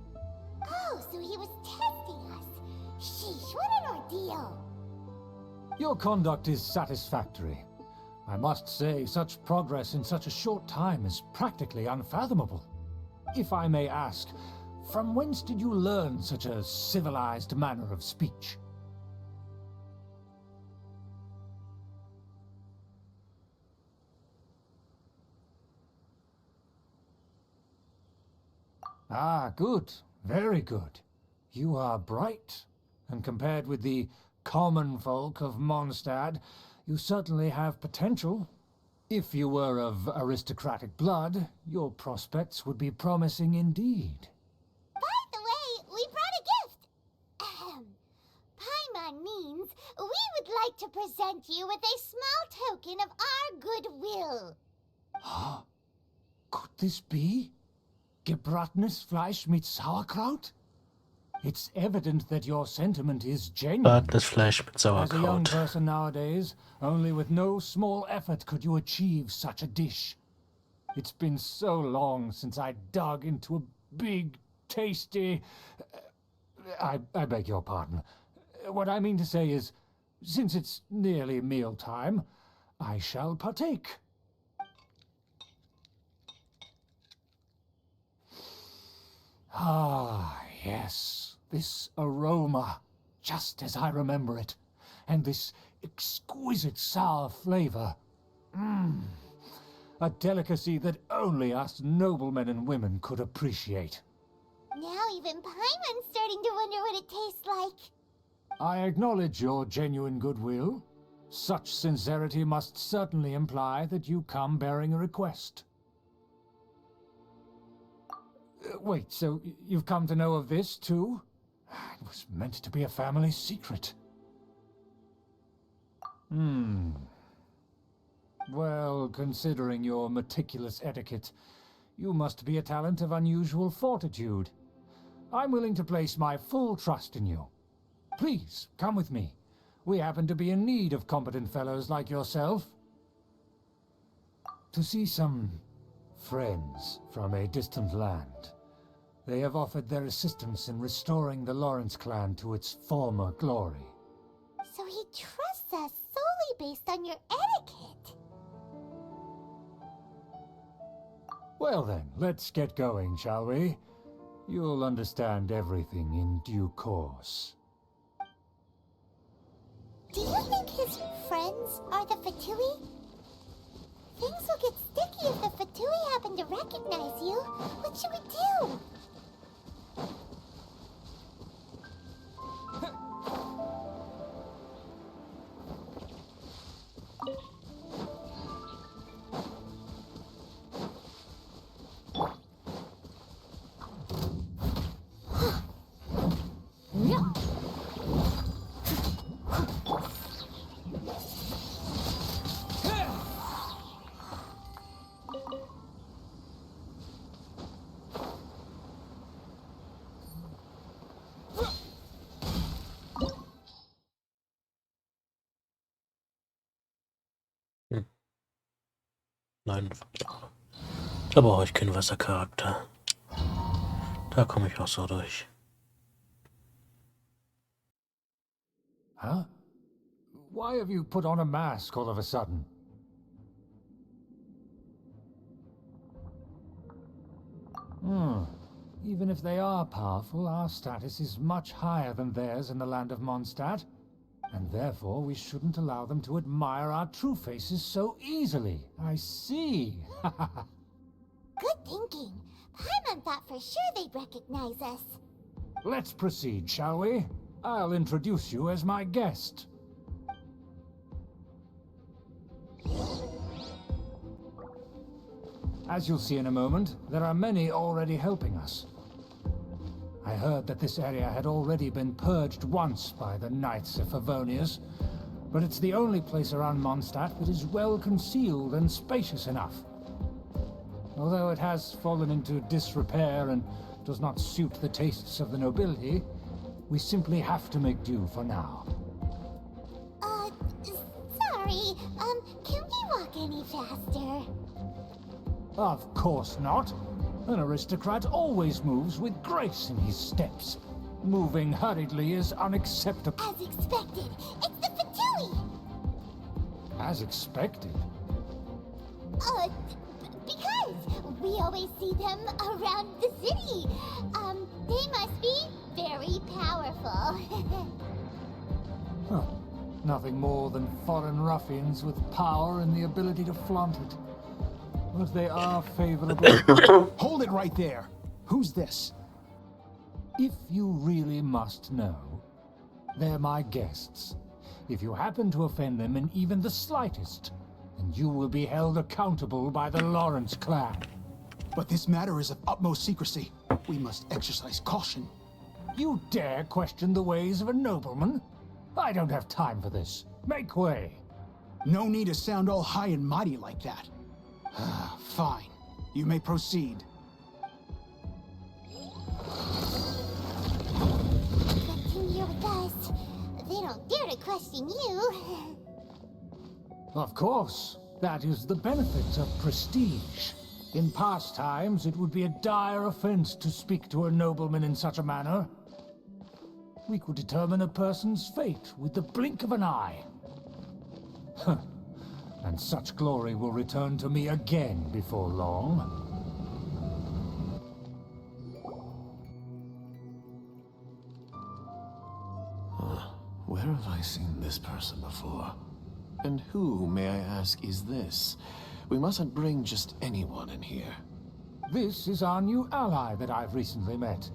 Oh, so he was testing us. Sheesh, what an ordeal. Your conduct is satisfactory. I must say, such progress in such a short time is practically unfathomable. If I may ask, from whence did you learn such a civilized manner of speech? Ah, good. Very good. You are bright, and compared with the common folk of Mondstadt, you certainly have potential. If you were of aristocratic blood, your prospects would be promising indeed. By the way, we brought a gift. Paimon means we would like to present you with a small token of our goodwill. Ah, could this be? Gebratenes Fleisch mit Sauerkraut? It's evident that your sentiment is genuine. Gebratenes Fleisch mit As a young Sauerkraut. person nowadays, only with no small effort could you achieve such a dish. It's been so long since I dug into a big, tasty... I beg your pardon. What I mean to say is, since it's nearly mealtime, I shall partake. Ah, yes, this aroma, just as I remember it, and this exquisite sour flavor. A delicacy that only us noblemen and women could appreciate. Now even Paimon's starting to wonder what it tastes like. I acknowledge your genuine goodwill. Such sincerity must certainly imply that you come bearing a request. Wait, so you've come to know of this, too? It was meant to be a family secret. Well, considering your meticulous etiquette, you must be a talent of unusual fortitude. I'm willing to place my full trust in you. Please, come with me. We happen to be in need of competent fellows like yourself. To see some friends from a distant land. They have offered their assistance in restoring the Lawrence clan to its former glory. So he trusts us solely based on your etiquette. Well then, let's get going, shall we? You'll understand everything in due course. Do you think his friends are the Fatui? Things will get sticky if the Fatui happen to recognize you. What should we do? Nein. Da brauche ich keinen Wassercharakter. Da komme ich auch so durch. Huh? Why have you put on a mask all of a sudden? Even if they are powerful, our status is much higher than theirs in the land of Mondstadt. And therefore, we shouldn't allow them to admire our true faces so easily. I see. Good thinking. Paimon thought for sure they'd recognize us. Let's proceed, shall we? I'll introduce you as my guest. As you'll see in a moment, there are many already helping us. I heard that this area had already been purged once by the Knights of Favonius, but it's the only place around Mondstadt that is well concealed and spacious enough. Although it has fallen into disrepair and does not suit the tastes of the nobility, we simply have to make do for now. Sorry, can we walk any faster? Of course not. An aristocrat always moves with grace in his steps. Moving hurriedly is unacceptable. As expected, it's the Fatui! As expected? Because we always see them around the city. They must be very powerful. Huh. Nothing more than foreign ruffians with power and the ability to flaunt it. But they are favorable. Hold it right there. Who's this? If you really must know, they're my guests. If you happen to offend them in even the slightest, then you will be held accountable by the Lawrence clan. But this matter is of utmost secrecy. We must exercise caution. You dare question the ways of a nobleman? I don't have time for this. Make way. No need to sound all high and mighty like that. Fine. You may proceed. Continue with us. They don't dare to question you. Of course. That is the benefit of prestige. In past times, it would be a dire offense to speak to a nobleman in such a manner. We could determine a person's fate with the blink of an eye. Huh. And such glory will return to me again before long. Where have I seen this person before? And who, may I ask, is this? We mustn't bring just anyone in here. This is our new ally that I've recently met.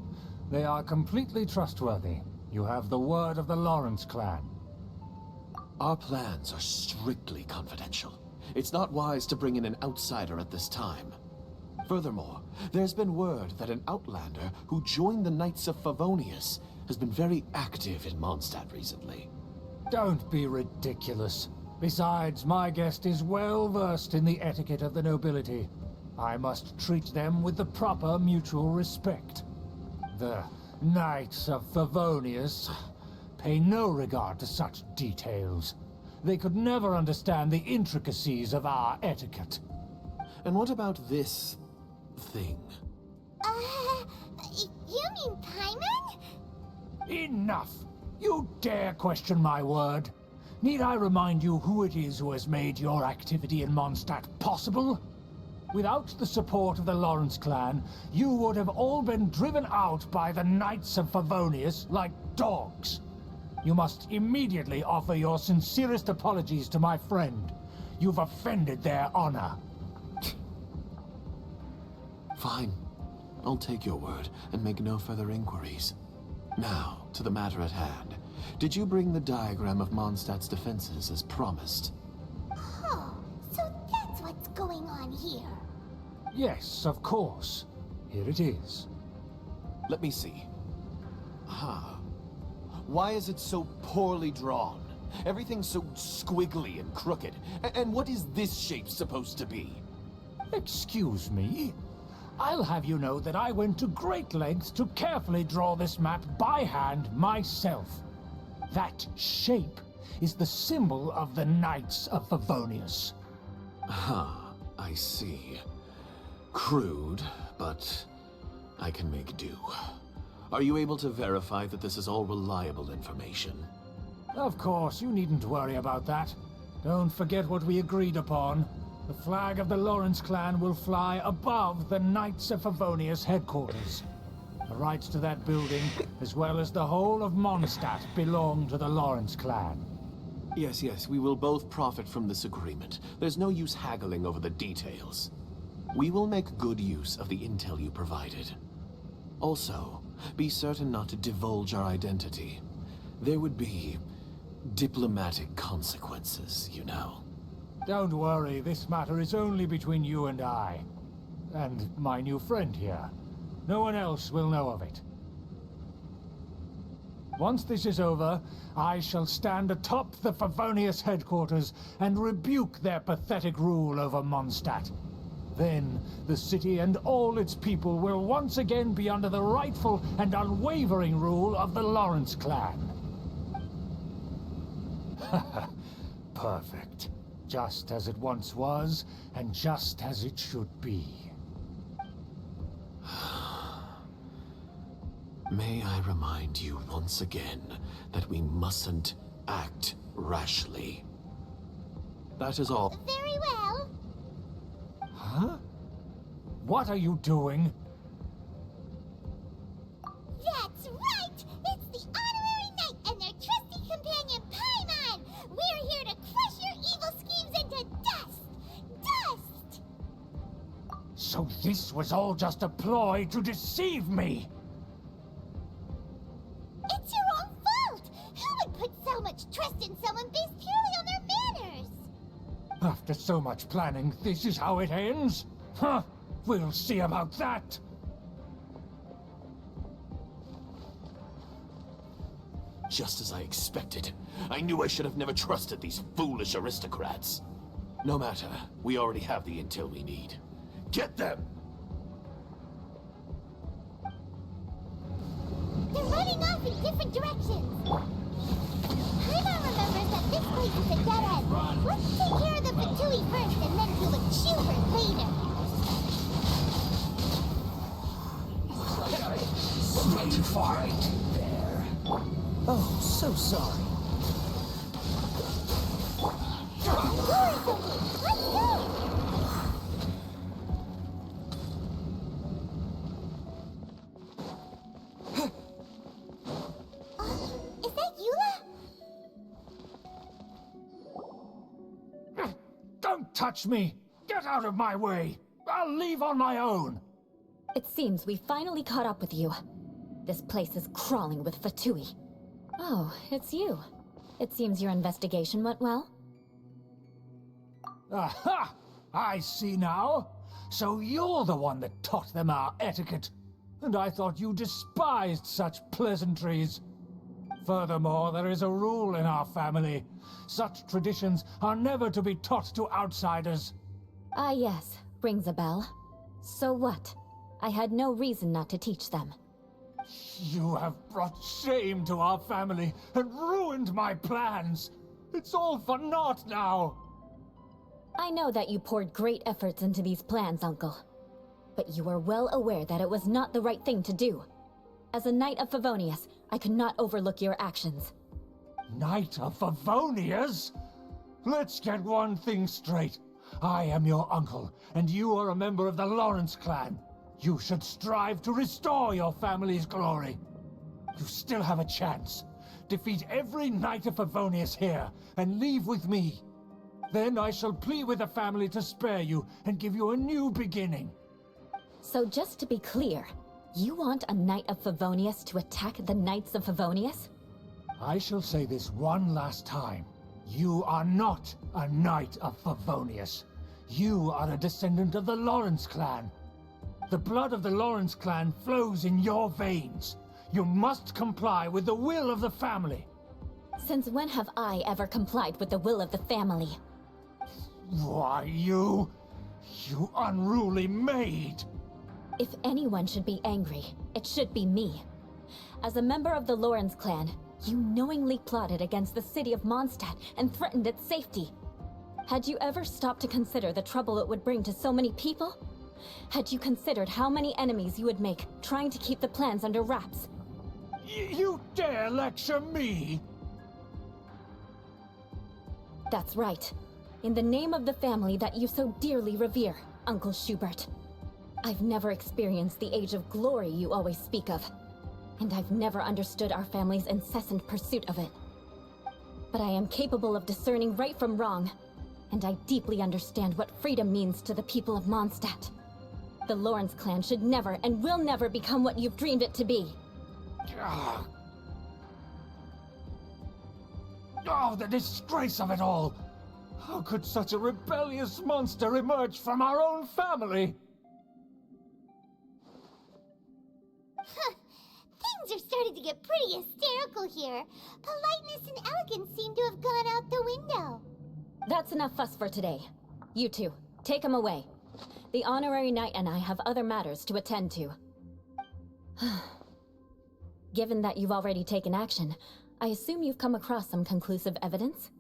They are completely trustworthy. You have the word of the Lawrence clan. Our plans are strictly confidential. It's not wise to bring in an outsider at this time. Furthermore, there's been word that an outlander who joined the Knights of Favonius has been very active in Mondstadt recently. Don't be ridiculous. Besides, my guest is well versed in the etiquette of the nobility. I must treat them with the proper mutual respect. The Knights of Favonius pay no regard to such details. They could never understand the intricacies of our etiquette. And what about this thing? You mean Paimon? Enough! You dare question my word? Need I remind you who it is who has made your activity in Mondstadt possible? Without the support of the Lawrence clan, you would have all been driven out by the Knights of Favonius like dogs. You must immediately offer your sincerest apologies to my friend. You've offended their honor. Fine. I'll take your word and make no further inquiries. Now, to the matter at hand. Did you bring the diagram of Mondstadt's defenses as promised? Oh, so that's what's going on here. Yes, of course. Here it is. Let me see. Why is it so poorly drawn? Everything's so squiggly and crooked. And what is this shape supposed to be? Excuse me? I'll have you know that I went to great lengths to carefully draw this map by hand myself. That shape is the symbol of the Knights of Favonius. I see. Crude, but I can make do. Are you able to verify that this is all reliable information? Of course, you needn't worry about that. Don't forget what we agreed upon. The flag of the Lawrence clan will fly above the Knights of Favonius headquarters. The rights to that building, as well as the whole of Mondstadt, belong to the Lawrence clan. Yes, we will both profit from this agreement. There's no use haggling over the details. We will make good use of the intel you provided. Also, be certain not to divulge our identity. There would be diplomatic consequences, you know. Don't worry, this matter is only between you and I. And my new friend here. No one else will know of it. Once this is over, I shall stand atop the Favonius headquarters and rebuke their pathetic rule over Mondstadt. Then, the city and all its people will once again be under the rightful and unwavering rule of the Lawrence clan. Perfect. Just as it once was, and just as it should be. May I remind you once again that we mustn't act rashly. That is all. Very well. Huh? What are you doing? That's right! It's the honorary knight and their trusty companion, Paimon! We're here to crush your evil schemes into dust! Dust! So this was all just a ploy to deceive me! It's your own fault! Who would put so much trust in someone based purely on their manners? After so much planning, this is how it ends? Huh? We'll see about that! Just as I expected. I knew I should have never trusted these foolish aristocrats. No matter, we already have the intel we need. Get them! They're running off in different directions. Paimon remembers that this place is a dead end. Let's take care of the Fatui first and then deal with Schubert later. Stay far there. Oh, so sorry. Is that Eula? Don't touch me! Get out of my way! I'll leave on my own! It seems we finally caught up with you. This place is crawling with Fatui. Oh, it's you. It seems your investigation went well. Aha! I see now. So you're the one that taught them our etiquette. And I thought you despised such pleasantries. Furthermore, there is a rule in our family. Such traditions are never to be taught to outsiders. Ah yes, rings a bell. So what? I had no reason not to teach them. You have brought shame to our family and ruined my plans. It's all for naught now. I know that you poured great efforts into these plans, Uncle. But you are well aware that it was not the right thing to do. As a Knight of Favonius, I could not overlook your actions. Knight of Favonius? Let's get one thing straight. I am your uncle, and you are a member of the Lawrence clan. You should strive to restore your family's glory. You still have a chance. Defeat every Knight of Favonius here, and leave with me. Then I shall plead with the family to spare you and give you a new beginning. So just to be clear, you want a Knight of Favonius to attack the Knights of Favonius? I shall say this one last time. You are not a Knight of Favonius. You are a descendant of the Lawrence clan. The blood of the Lawrence clan flows in your veins. You must comply with the will of the family. Since when have I ever complied with the will of the family? Why, you unruly maid! If anyone should be angry, it should be me. As a member of the Lawrence clan, you knowingly plotted against the city of Mondstadt and threatened its safety. Had you ever stopped to consider the trouble it would bring to so many people? Had you considered how many enemies you would make trying to keep the plans under wraps? You dare lecture me? That's right. In the name of the family that you so dearly revere, Uncle Schubert. I've never experienced the age of glory you always speak of. And I've never understood our family's incessant pursuit of it. But I am capable of discerning right from wrong. And I deeply understand what freedom means to the people of Mondstadt. The Lawrence clan should never and will never become what you've dreamed it to be. Oh, the disgrace of it all! How could such a rebellious monster emerge from our own family? Things are starting to get pretty hysterical here. Politeness and elegance seem to have gone out the window. That's enough fuss for today. You two, take him away. The honorary knight and I have other matters to attend to. Given that you've already taken action, I assume you've come across some conclusive evidence?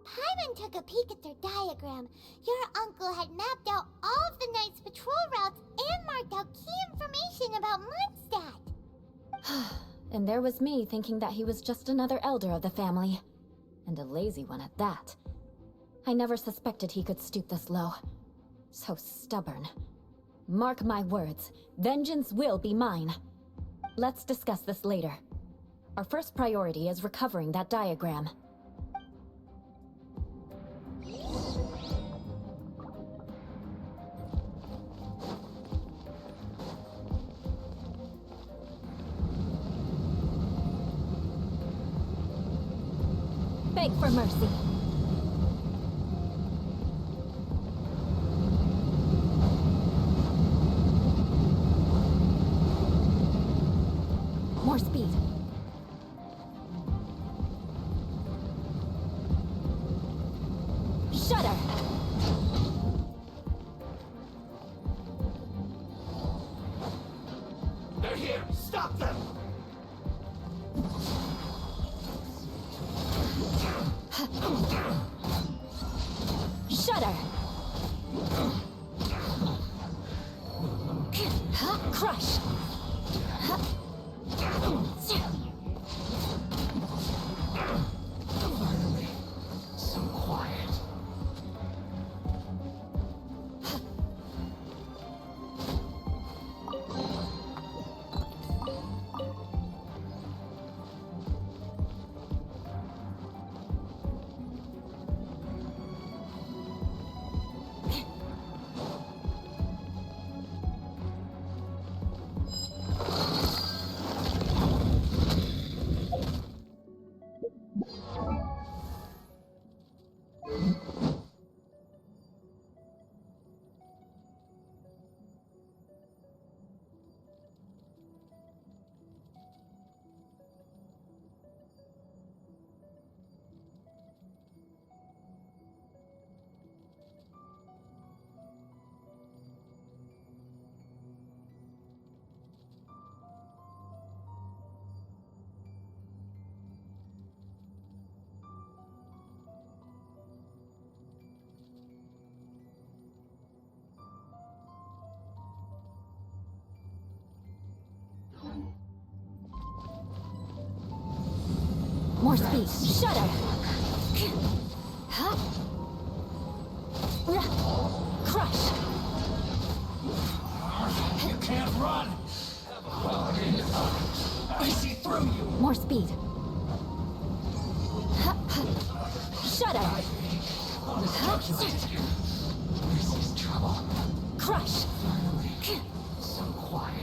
Paimon took a peek at their diagram. Your uncle had mapped out all of the Knight's patrol routes and marked out key information about Mondstadt. And there was me thinking that he was just another elder of the family. And a lazy one at that. I never suspected he could stoop this low. So stubborn. Mark my words, vengeance will be mine. Let's discuss this later. Our first priority is recovering that diagram. Beg for mercy. More speed. Shudder! They're here! Stop them! Shudder! Crush! More speed. Shudder. Crush. You can't run! I see through you! More speed. Shudder. This is trouble. Crush. So quiet.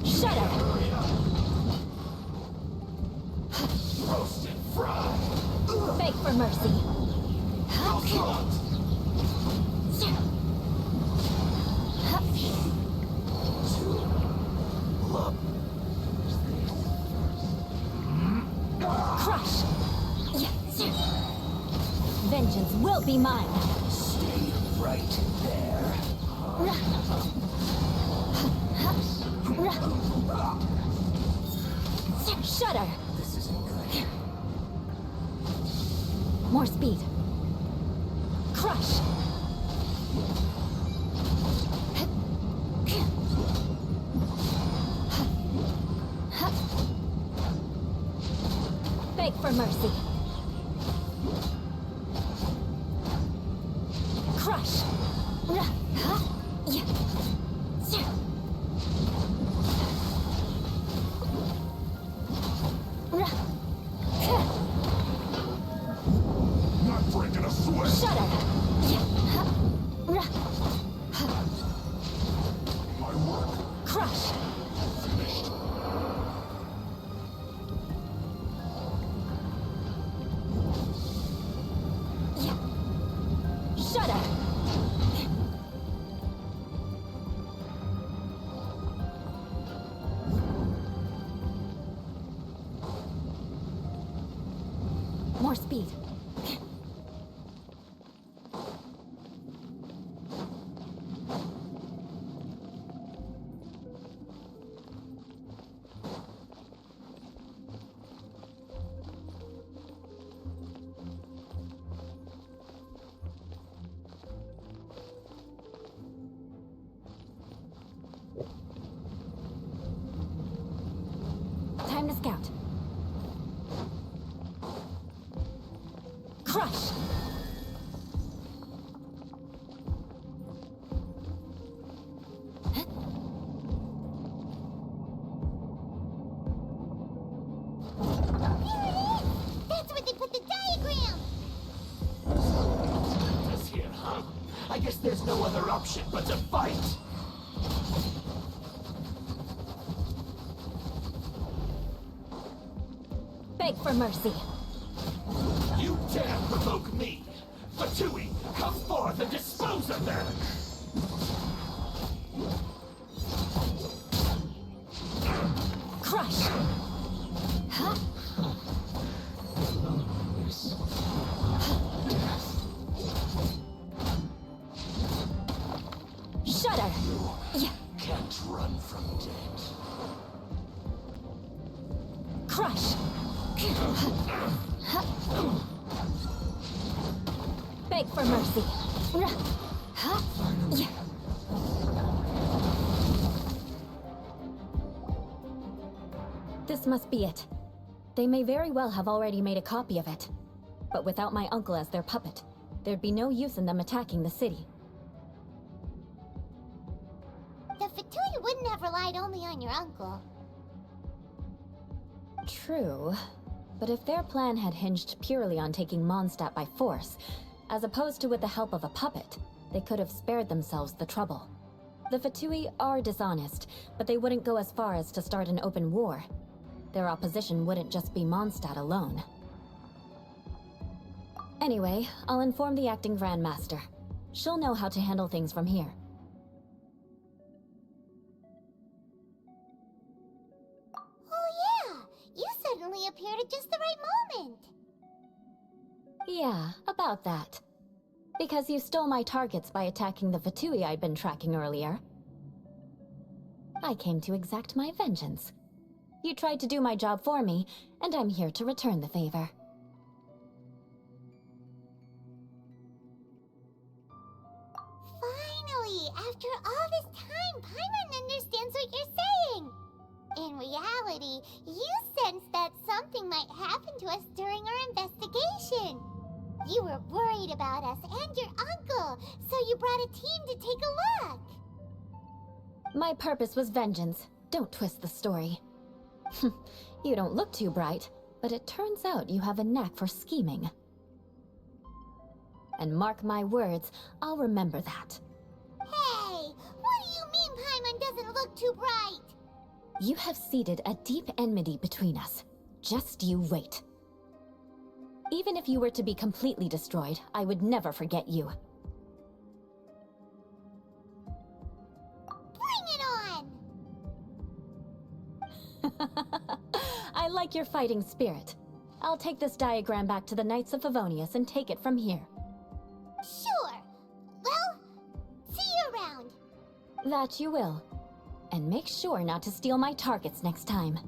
Shudder. Roasted fried. Beg for mercy. Crush. Vengeance will be mine. Stay right there. Shudder. This isn't good. More speed. Crush. Beg for mercy. Crush. Not breaking a sweat. Shudder. My work Crush. finished. Shudder. More speed. Time to scout. Crush. That's where they put the diagram! Us here, huh? I guess there's no other option but to fight. Beg for mercy. You dare provoke me! Fatui, come forth and dispose of them! Crush. Huh? Shudder. Can't run from death. Crush. Beg for mercy. This must be it. They may very well have already made a copy of it. But without my uncle as their puppet, there'd be no use in them attacking the city. The Fatui wouldn't have relied only on your uncle. True. But if their plan had hinged purely on taking Mondstadt by force, as opposed to with the help of a puppet, they could have spared themselves the trouble. The Fatui are dishonest, but they wouldn't go as far as to start an open war. Their opposition wouldn't just be Mondstadt alone. Anyway, I'll inform the acting Grand Master. She'll know how to handle things from here. Oh yeah! You suddenly appeared at just the right moment! Yeah, about that. Because you stole my targets by attacking the Fatui I'd been tracking earlier. I came to exact my vengeance. You tried to do my job for me, and I'm here to return the favor. to us during our investigation. You were worried about us and your uncle, so you brought a team to take a look. My purpose was vengeance. Don't twist the story. You don't look too bright, but it turns out you have a knack for scheming. And mark my words, I'll remember that. Hey, what do you mean Paimon doesn't look too bright? You have seeded a deep enmity between us. Just you wait. Even if you were to be completely destroyed, I would never forget you. Bring it on! I like your fighting spirit. I'll take this diagram back to the Knights of Favonius and take it from here. Sure. Well, see you around. That you will. And make sure not to steal my targets next time.